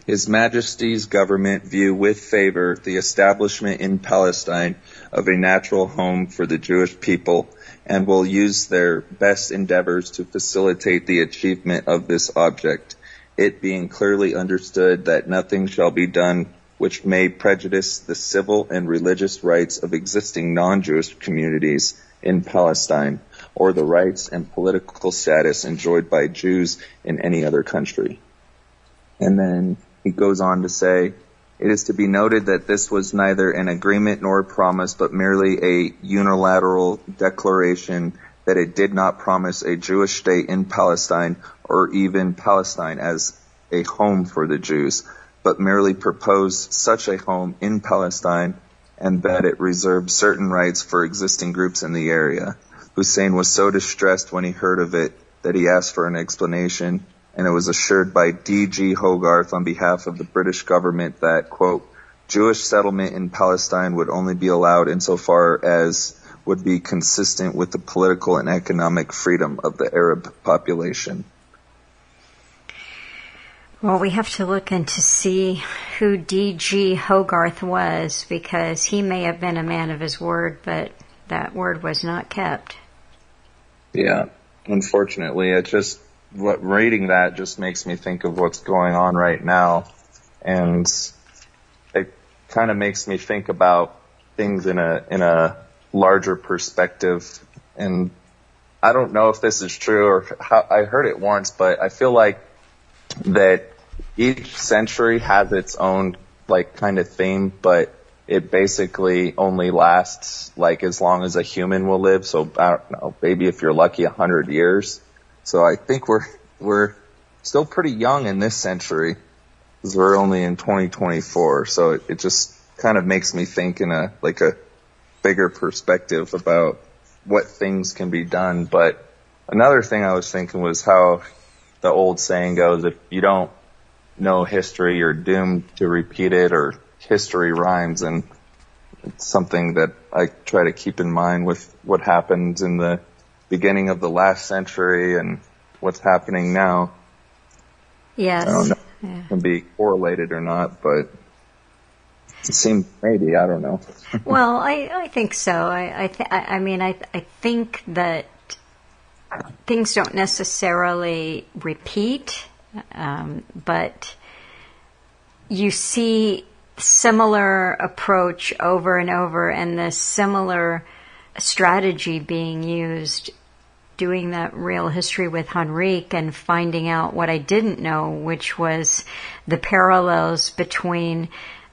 Speaker 2: His Majesty's government view with favor the establishment in Palestine of a natural home for the Jewish people and will use their best endeavors to facilitate the achievement of this object, it being clearly understood that nothing shall be done which may prejudice the civil and religious rights of existing non-Jewish communities in Palestine, or the rights and political status enjoyed by Jews in any other country. And then he goes on to say, it is to be noted that this was neither an agreement nor a promise, but merely a unilateral declaration that it did not promise a Jewish state in Palestine or even Palestine as a home for the Jews, but merely proposed such a home in Palestine and that it reserved certain rights for existing groups in the area. Hussein was so distressed when he heard of it that he asked for an explanation, and it was assured by D.G. Hogarth on behalf of the British government that, quote, Jewish settlement in Palestine would only be allowed insofar as would be consistent with the political and economic freedom of the Arab population.
Speaker 1: Well, we have to look in to see who D.G. Hogarth was, because he may have been a man of his word, but that word was not kept.
Speaker 2: Yeah, unfortunately, reading that just makes me think of what's going on right now, and it kind of makes me think about things in a larger perspective. And I don't know if this is true or how, I heard it once, but I feel like that each century has its own like kind of theme, but it basically only lasts like as long as a human will live. So I don't know, maybe if you're lucky, 100 years. So I think we're still pretty young in this century because we're only in 2024. So it just kind of makes me think in a bigger perspective about what things can be done. But another thing I was thinking was how the old saying goes, if you don't know history, you're doomed to repeat it, or history rhymes. And it's something that I try to keep in mind with what happened in the beginning of the last century and what's happening now.
Speaker 1: Yes.
Speaker 2: I don't know if it can be correlated or not, but it seems maybe, I don't know.
Speaker 1: Well, I think so. I think that things don't necessarily repeat, but you see similar approach over and over, and the similar strategy being used, doing that real history with Henrique and finding out what I didn't know, which was the parallels between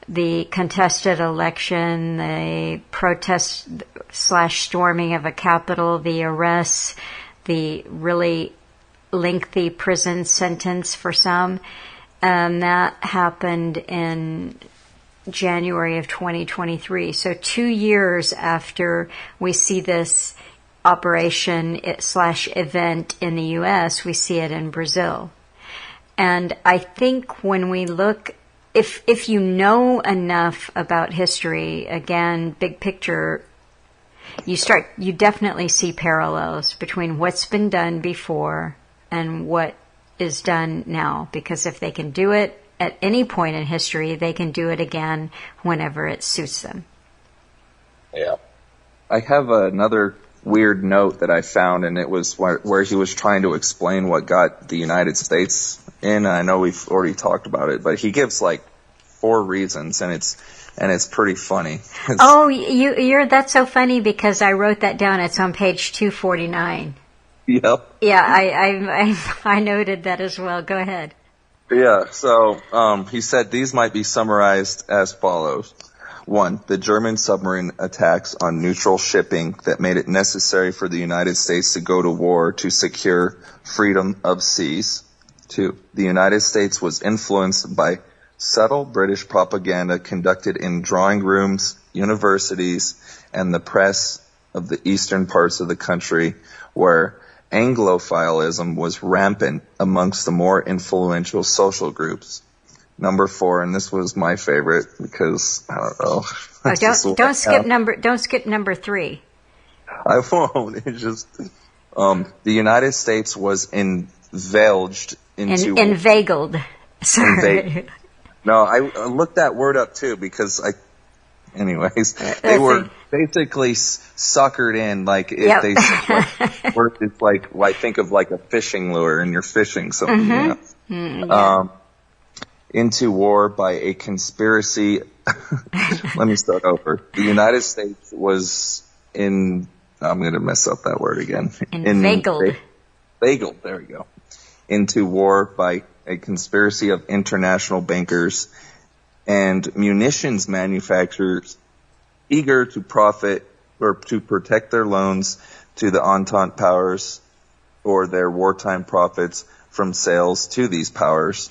Speaker 1: the contested election, the protest / storming of a Capitol, the arrests, the really lengthy prison sentence for some, and that happened in January of 2023. So 2 years after we see this operation / event in the U.S., we see it in Brazil. And I think when we look, if you know enough about history, again, big picture, you definitely see parallels between what's been done before and what is done now. Because if they can do it at any point in history, they can do it again whenever it suits them.
Speaker 2: Yeah. I have another weird note that I found, and it was where he was trying to explain what got the United States in. I know we've already talked about it, but he gives like 4 reasons, and it's pretty funny.
Speaker 1: That's so funny because I wrote that down. It's on page 249.
Speaker 2: Yep.
Speaker 1: Yeah, I noted that as well. Go ahead.
Speaker 2: Yeah, so he said these might be summarized as follows. One, the German submarine attacks on neutral shipping that made it necessary for the United States to go to war to secure freedom of seas. Two, the United States was influenced by subtle British propaganda conducted in drawing rooms, universities, and the press of the eastern parts of the country, where Anglophilism was rampant amongst the more influential social groups. Number 4, and this was my favorite because I don't know.
Speaker 1: Don't skip number 3.
Speaker 2: I won't. It's just the United States was inveigled into
Speaker 1: inveigled. Sorry.
Speaker 2: No, I looked that word up too because they were basically suckered in, like if they said word is like, well, I think of like a fishing lure and you're fishing something.
Speaker 1: Mm-hmm. You know?
Speaker 2: Into war by a conspiracy. Let me start over. The United States was I'm going to mess up that word again.
Speaker 1: Inveigled.
Speaker 2: Inveigled, there we go. Into war by a conspiracy of international bankers and munitions manufacturers eager to profit or to protect their loans to the Entente powers or their wartime profits from sales to these powers.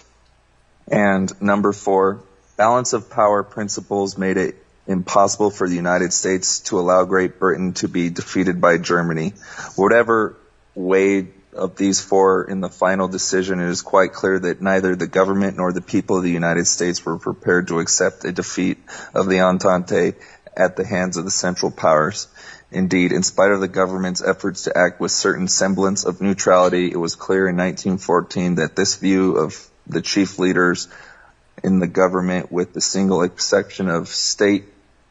Speaker 2: And number 4, balance of power principles made it impossible for the United States to allow Great Britain to be defeated by Germany. Whatever weighed of these 4 in the final decision, it is quite clear that neither the government nor the people of the United States were prepared to accept a defeat of the Entente at the hands of the Central Powers. Indeed, in spite of the government's efforts to act with certain semblance of neutrality, it was clear in 1914 that this view of the chief leaders in the government, with the single exception of State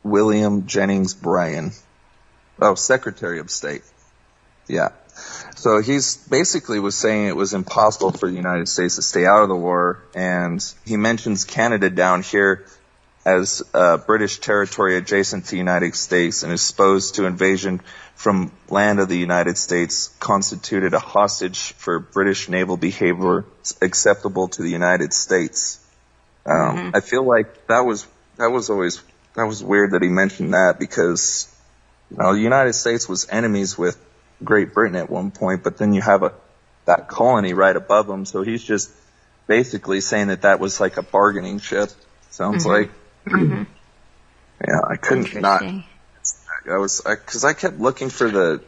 Speaker 2: William Jennings Bryan. Secretary of State. Yeah. So he's basically was saying it was impossible for the United States to stay out of the war, and he mentions Canada down here as British territory adjacent to the United States and exposed to invasion from land of the United States constituted a hostage for British naval behavior acceptable to the United States. I feel like that was weird that he mentioned that because the United States was enemies with Great Britain at one point, but then you have that colony right above them, so he's just basically saying that was like a bargaining chip. Sounds like. Yeah, I couldn't not. Because I kept looking for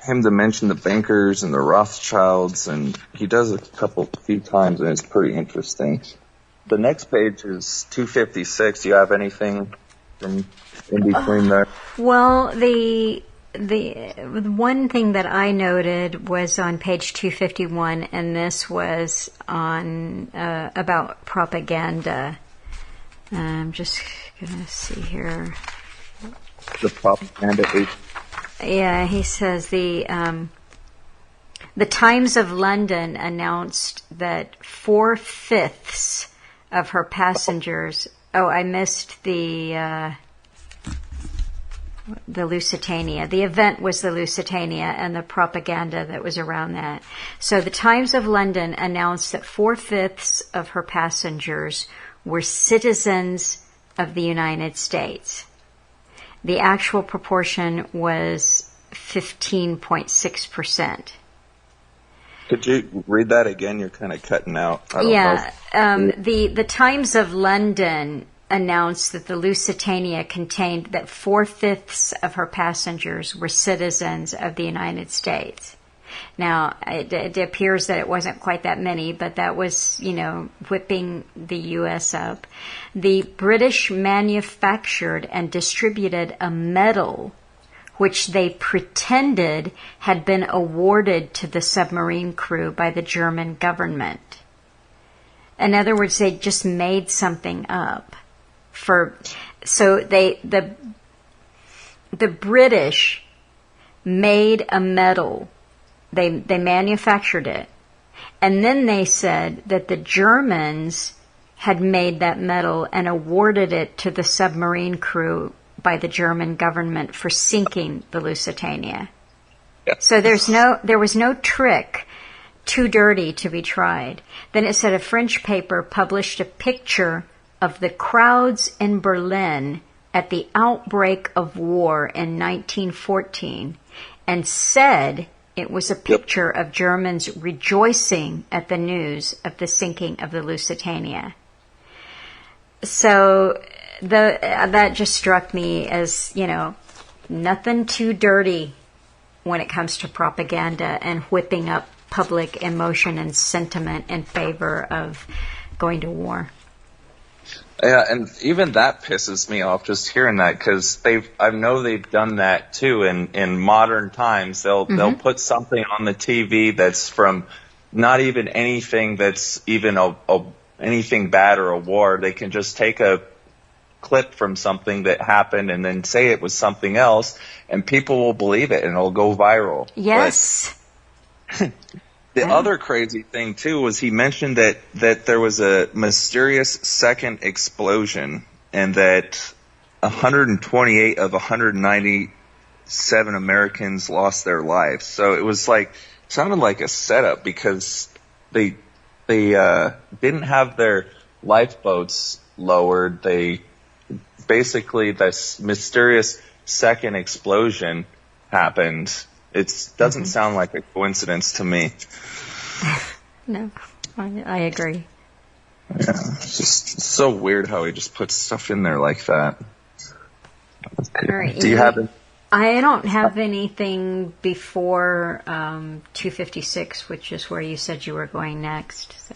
Speaker 2: him to mention the bankers and the Rothschilds, and he does a few times, and it's pretty interesting. The next page is 256. Do you have anything from in between there?
Speaker 1: Well, the one thing that I noted was on page 251, and this was on about propaganda. I'm just gonna see here.
Speaker 2: The propaganda.
Speaker 1: Yeah, he says the Times of London announced that 4/5 of her passengers. Oh, I missed the Lusitania. The event was the Lusitania and the propaganda that was around that. So the Times of London announced that 4/5 of her passengers were citizens of the United States. The actual proportion was 15.6%.
Speaker 2: Could you read that again? You're kind of cutting out.
Speaker 1: The Times of London announced that the Lusitania contained that 4/5 of her passengers were citizens of the United States. Now, it appears that it wasn't quite that many, but that was, whipping the U.S. up. The British manufactured and distributed a medal which they pretended had been awarded to the submarine crew by the German government. In other words, they just made something up. The British made a medal. They manufactured it. And then they said that the Germans had made that medal and awarded it to the submarine crew by the German government for sinking the Lusitania. Yeah. So there was no trick too dirty to be tried. Then it said a French paper published a picture of the crowds in Berlin at the outbreak of war in 1914 and said it was a picture of Germans rejoicing at the news of the sinking of the Lusitania. So that just struck me as, nothing too dirty when it comes to propaganda and whipping up public emotion and sentiment in favor of going to war.
Speaker 2: Yeah, and even that pisses me off just hearing that, because I know they've done that too in modern times. They'll put something on the TV that's from not even anything that's even anything bad or a war. They can just take a clip from something that happened and then say it was something else, and people will believe it and it'll go viral.
Speaker 1: Yes.
Speaker 2: But the other crazy thing too was he mentioned that there was a mysterious second explosion and that 128 of 197 Americans lost their lives. So it was sounded like a setup, because they didn't have their lifeboats lowered. Basically, this mysterious second explosion happened. It doesn't sound like a coincidence to me.
Speaker 1: No, I agree.
Speaker 2: Yeah, it's just so weird how he just puts stuff in there like that.
Speaker 1: All right.
Speaker 2: Do you have it?
Speaker 1: I don't have anything before 256, which is where you said you were going next. So.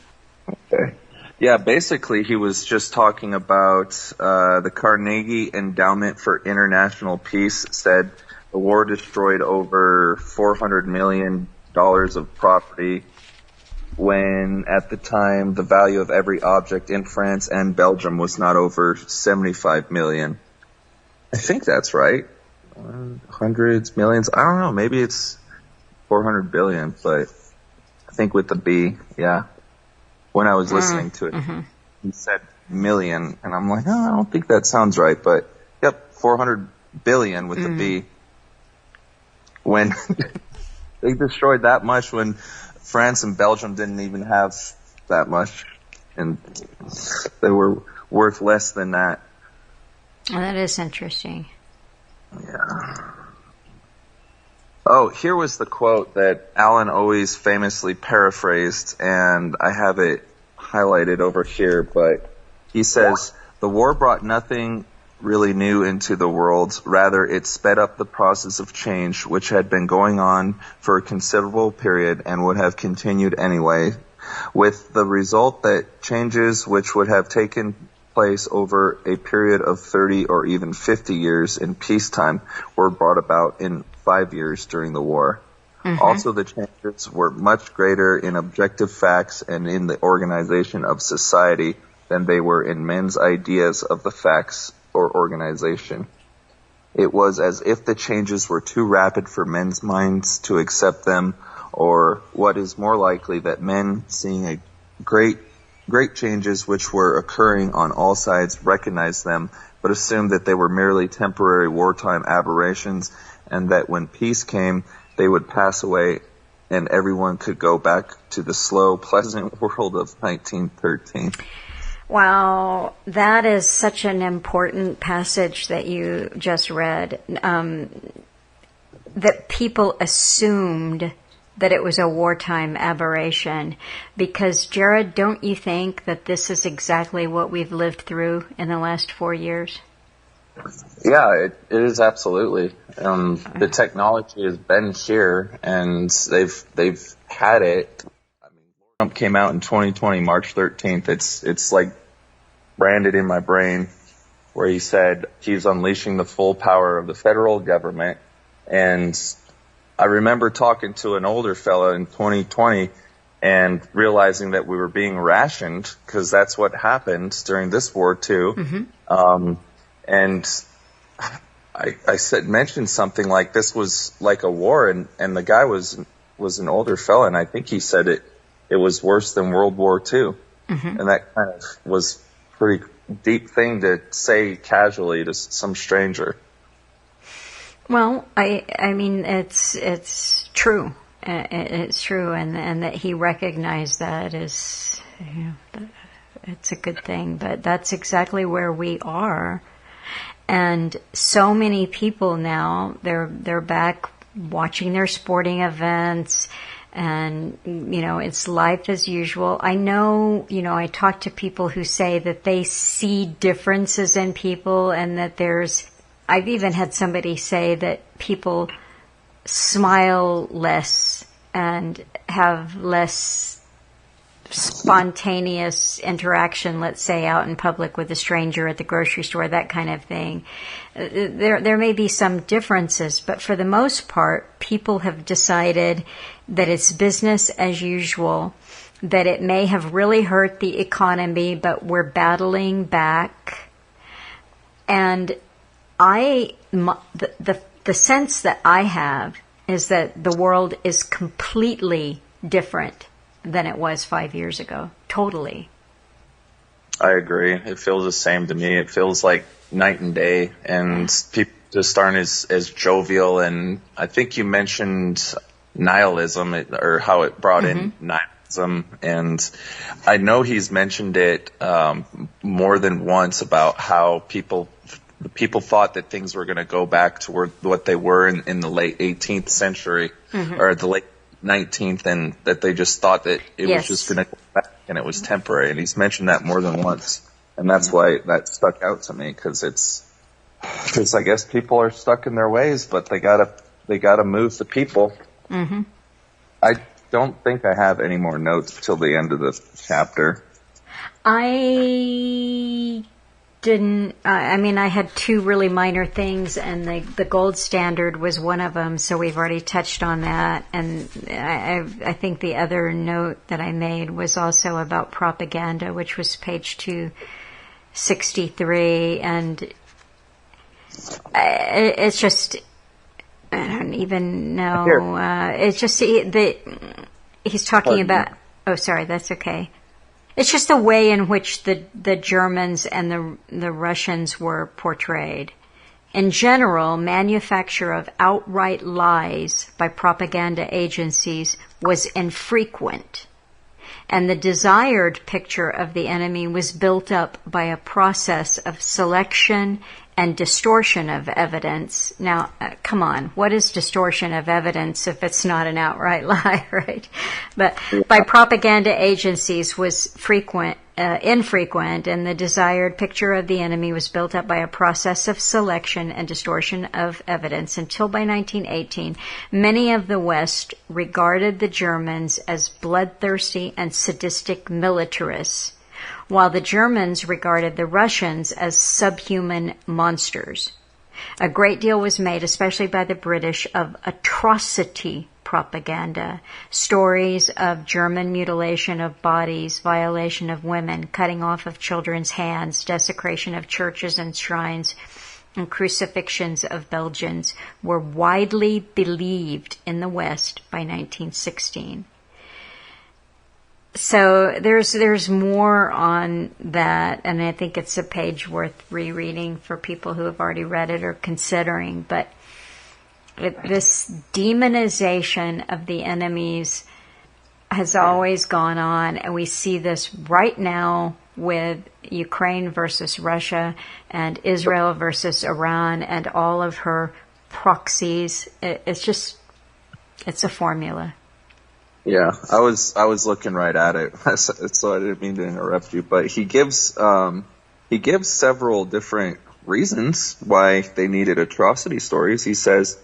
Speaker 2: Okay. Yeah, basically he was just talking about the Carnegie Endowment for International Peace said the war destroyed over $400 million of property, when at the time the value of every object in France and Belgium was not over 75 million. I think that's right. Hundreds, millions, I don't know, maybe it's 400 billion, but I think with the B, yeah. When I was listening to it, he said million, and I'm like, I don't think that sounds right, but yep, 400 billion with the B. When they destroyed that much, when France and Belgium didn't even have that much, and they were worth less than that.
Speaker 1: Oh, that is interesting.
Speaker 2: Yeah. Oh, here was the quote that Alan always famously paraphrased, and I have it highlighted over here, but he says, "The war brought nothing really new into the world. Rather, it sped up the process of change, which had been going on for a considerable period and would have continued anyway, with the result that changes which would have taken place over a period of 30 or even 50 years in peacetime were brought about in 5 years during the war. Also, the changes were much greater in objective facts and in the organization of society than they were in men's ideas of the facts or organization. It was as if the changes were too rapid for men's minds to accept them, or what is more likely, that men, seeing a great changes which were occurring on all sides, recognized them, but assumed that they were merely temporary wartime aberrations, and that when peace came, they would pass away and everyone could go back to the slow, pleasant world of 1913.
Speaker 1: Wow, that is such an important passage that you just read, that people assumed that it was a wartime aberration. Because, Jared, don't you think that this is exactly what we've lived through in the last 4 years?
Speaker 2: Yeah, it is absolutely. The technology has been here, and they've had it. I mean, Trump came out in 2020, March 13th. It's like branded in my brain, where he said he's unleashing the full power of the federal government. And I remember talking to an older fella in 2020 and realizing that we were being rationed, because that's what happened during this war too. And I mentioned something like this was like a war, and the guy was an older fella, and I think he said it was worse than World War II. And that kind of was a pretty deep thing to say casually to some stranger.
Speaker 1: Well, I mean, it's true. It's true, and that he recognized that is, it's a good thing. But that's exactly where we are. And so many people now, they're back watching their sporting events, and, it's life as usual. I know, I talk to people who say that they see differences in people, and that I've even had somebody say that people smile less and have less spontaneous interaction, let's say, out in public with a stranger at the grocery store, that kind of thing. There may be some differences, but for the most part, people have decided that it's business as usual, that it may have really hurt the economy, but we're battling back. And the sense that I have is that the world is completely different than it was 5 years ago. Totally.
Speaker 2: I agree. It feels the same to me. It feels like night and day, and people just aren't as jovial. And I think you mentioned nihilism, or how it brought in nihilism. And I know he's mentioned it more than once about how people thought that things were going to go back to what they were in the late 18th century, or the late 19th, and that they just thought that it was just going to go back and it was temporary. And he's mentioned that more than once. And that's why that stuck out to me, because I guess people are stuck in their ways, but they gotta move the people. I don't think I have any more notes till the end of the chapter.
Speaker 1: I had two really minor things, and the gold standard was one of them, so we've already touched on that. And I think the other note that I made was also about propaganda, which was page 263, and it's just, I don't even know, it's just he's talking about, oh, sorry, that's okay. It's just the way in which the Germans and the Russians were portrayed. In general, manufacture of outright lies by propaganda agencies was infrequent, and the desired picture of the enemy was built up by a process of selection and distortion of evidence. Now, come on, what is distortion of evidence if it's not an outright lie, right? But by propaganda agencies was infrequent, and the desired picture of the enemy was built up by a process of selection and distortion of evidence until by 1918, many of the West regarded the Germans as bloodthirsty and sadistic militarists, while the Germans regarded the Russians as subhuman monsters. A great deal was made, especially by the British, of atrocity propaganda, stories of German mutilation of bodies, violation of women, cutting off of children's hands, desecration of churches and shrines, and crucifixions of Belgians were widely believed in the West by 1916. So there's more on that, and I think it's a page worth rereading for people who have already read it or considering. But this demonization of the enemies has always gone on, and we see this right now with Ukraine versus Russia and Israel versus Iran and all of her proxies. It's a formula.
Speaker 2: Yeah, I was looking right at it, so I didn't mean to interrupt you. But he gives several different reasons why they needed atrocity stories. He says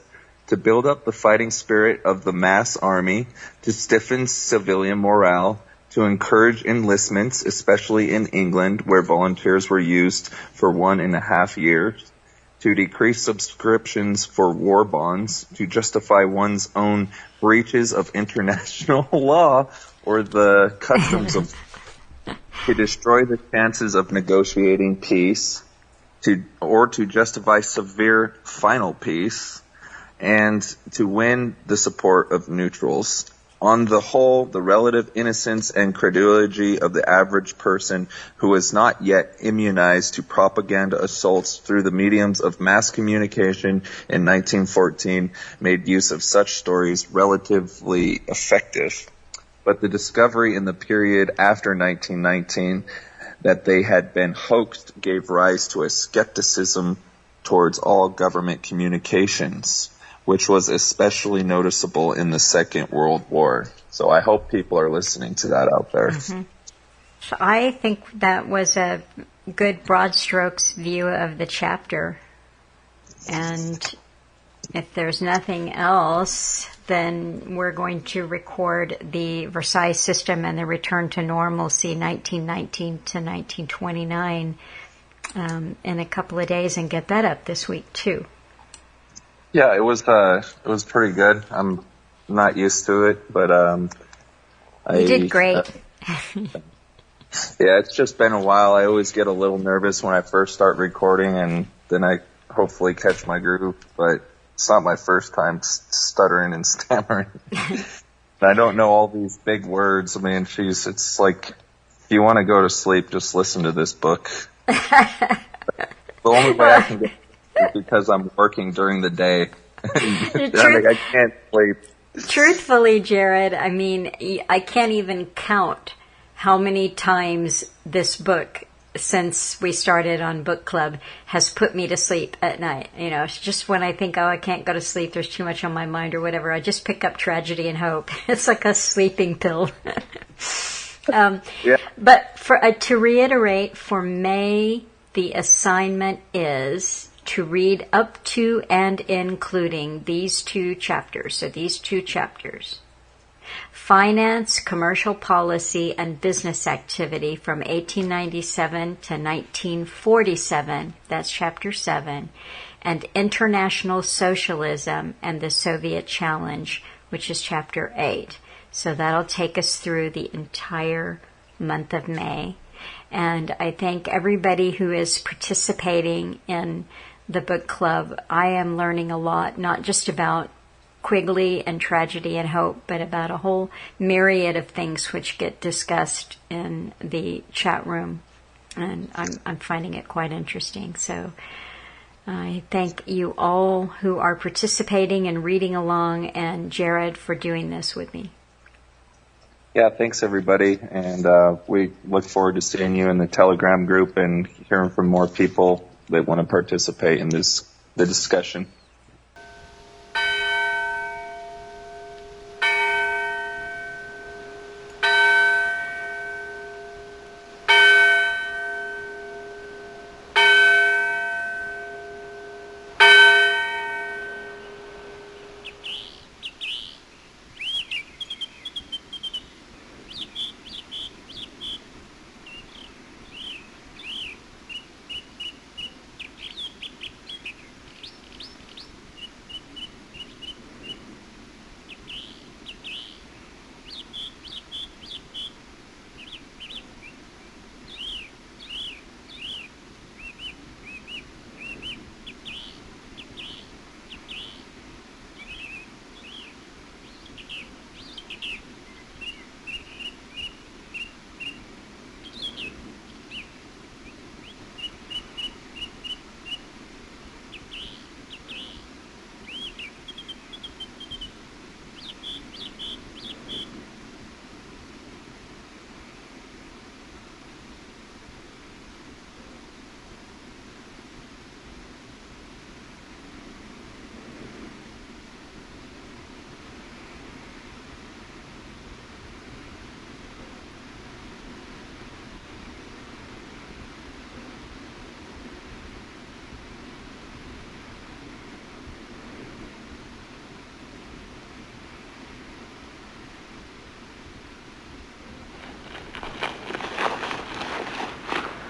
Speaker 2: to build up the fighting spirit of the mass army, to stiffen civilian morale, to encourage enlistments, especially in England, where volunteers were used for 1.5 years, to decrease subscriptions for war bonds, to justify one's own breaches of international law or the customs of, to destroy the chances of negotiating peace, to justify severe final peace, and to win the support of neutrals. On the whole, the relative innocence and credulity of the average person who is not yet immunized to propaganda assaults through the mediums of mass communication in 1914 made use of such stories relatively effective. But the discovery in the period after 1919 that they had been hoaxed gave rise to a skepticism towards all government communications, which was especially noticeable in the Second World War. So I hope people are listening to that out there.
Speaker 1: Mm-hmm. So I think that was a good broad strokes view of the chapter. And if there's nothing else, then we're going to record the Versailles System and the Return to Normalcy 1919 to 1929 in a couple of days and get that up this week too.
Speaker 2: Yeah, it was pretty good. I'm not used to it, but
Speaker 1: you did great.
Speaker 2: Yeah, it's just been a while. I always get a little nervous when I first start recording, and then I hopefully catch my groove, but it's not my first time stuttering and stammering. I don't know all these big words. I mean, it's like, if you want to go to sleep, just listen to this book. The only way I can get is because I'm working during the day. I can't sleep.
Speaker 1: Truthfully, Jared, I mean, I can't even count how many times this book, since we started on Book Club, has put me to sleep at night. You know, it's just when I think, I can't go to sleep, there's too much on my mind or whatever, I just pick up Tragedy and Hope. It's like a sleeping pill. Yeah. But to reiterate, for May, the assignment is to read up to and including these two chapters. So these two chapters. Finance, Commercial Policy, and Business Activity from 1897 to 1947, that's Chapter 7, and International Socialism and the Soviet Challenge, which is Chapter 8. So that'll take us through the entire month of May. And I thank everybody who is participating in the book club. I am learning a lot, not just about Quigley and Tragedy and Hope, but about a whole myriad of things which get discussed in the chat room, and I'm finding it quite interesting. So I thank you all who are participating and reading along, and Jared for doing this with me.
Speaker 2: Yeah, thanks everybody, and we look forward to seeing you in the Telegram group and hearing from more people that want to participate in the discussion.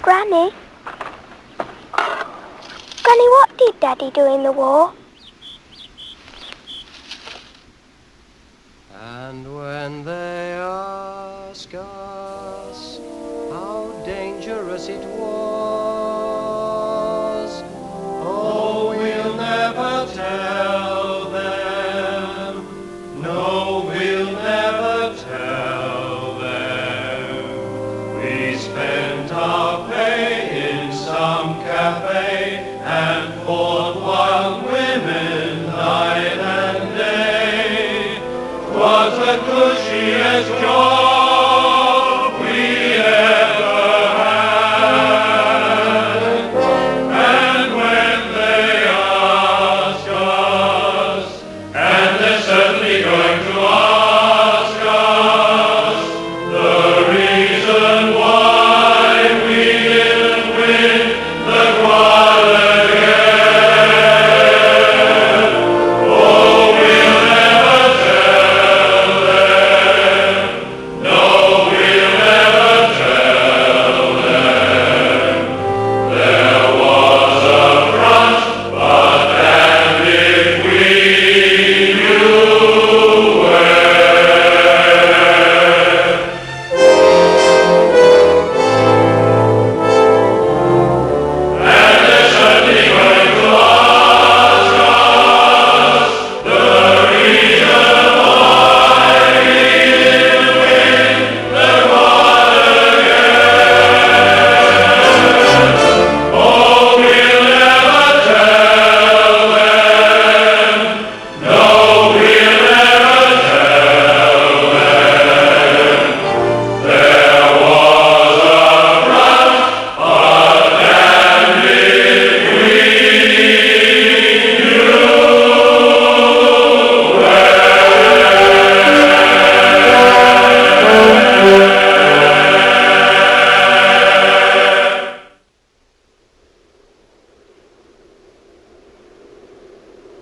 Speaker 3: Granny? Granny, what did Daddy do in the war?
Speaker 4: And when they ask us how dangerous it was, oh, we'll never tell them. No, we'll never tell them. We spent our pay in some cafe and fought while women night and day. 'Twas the cushiest joy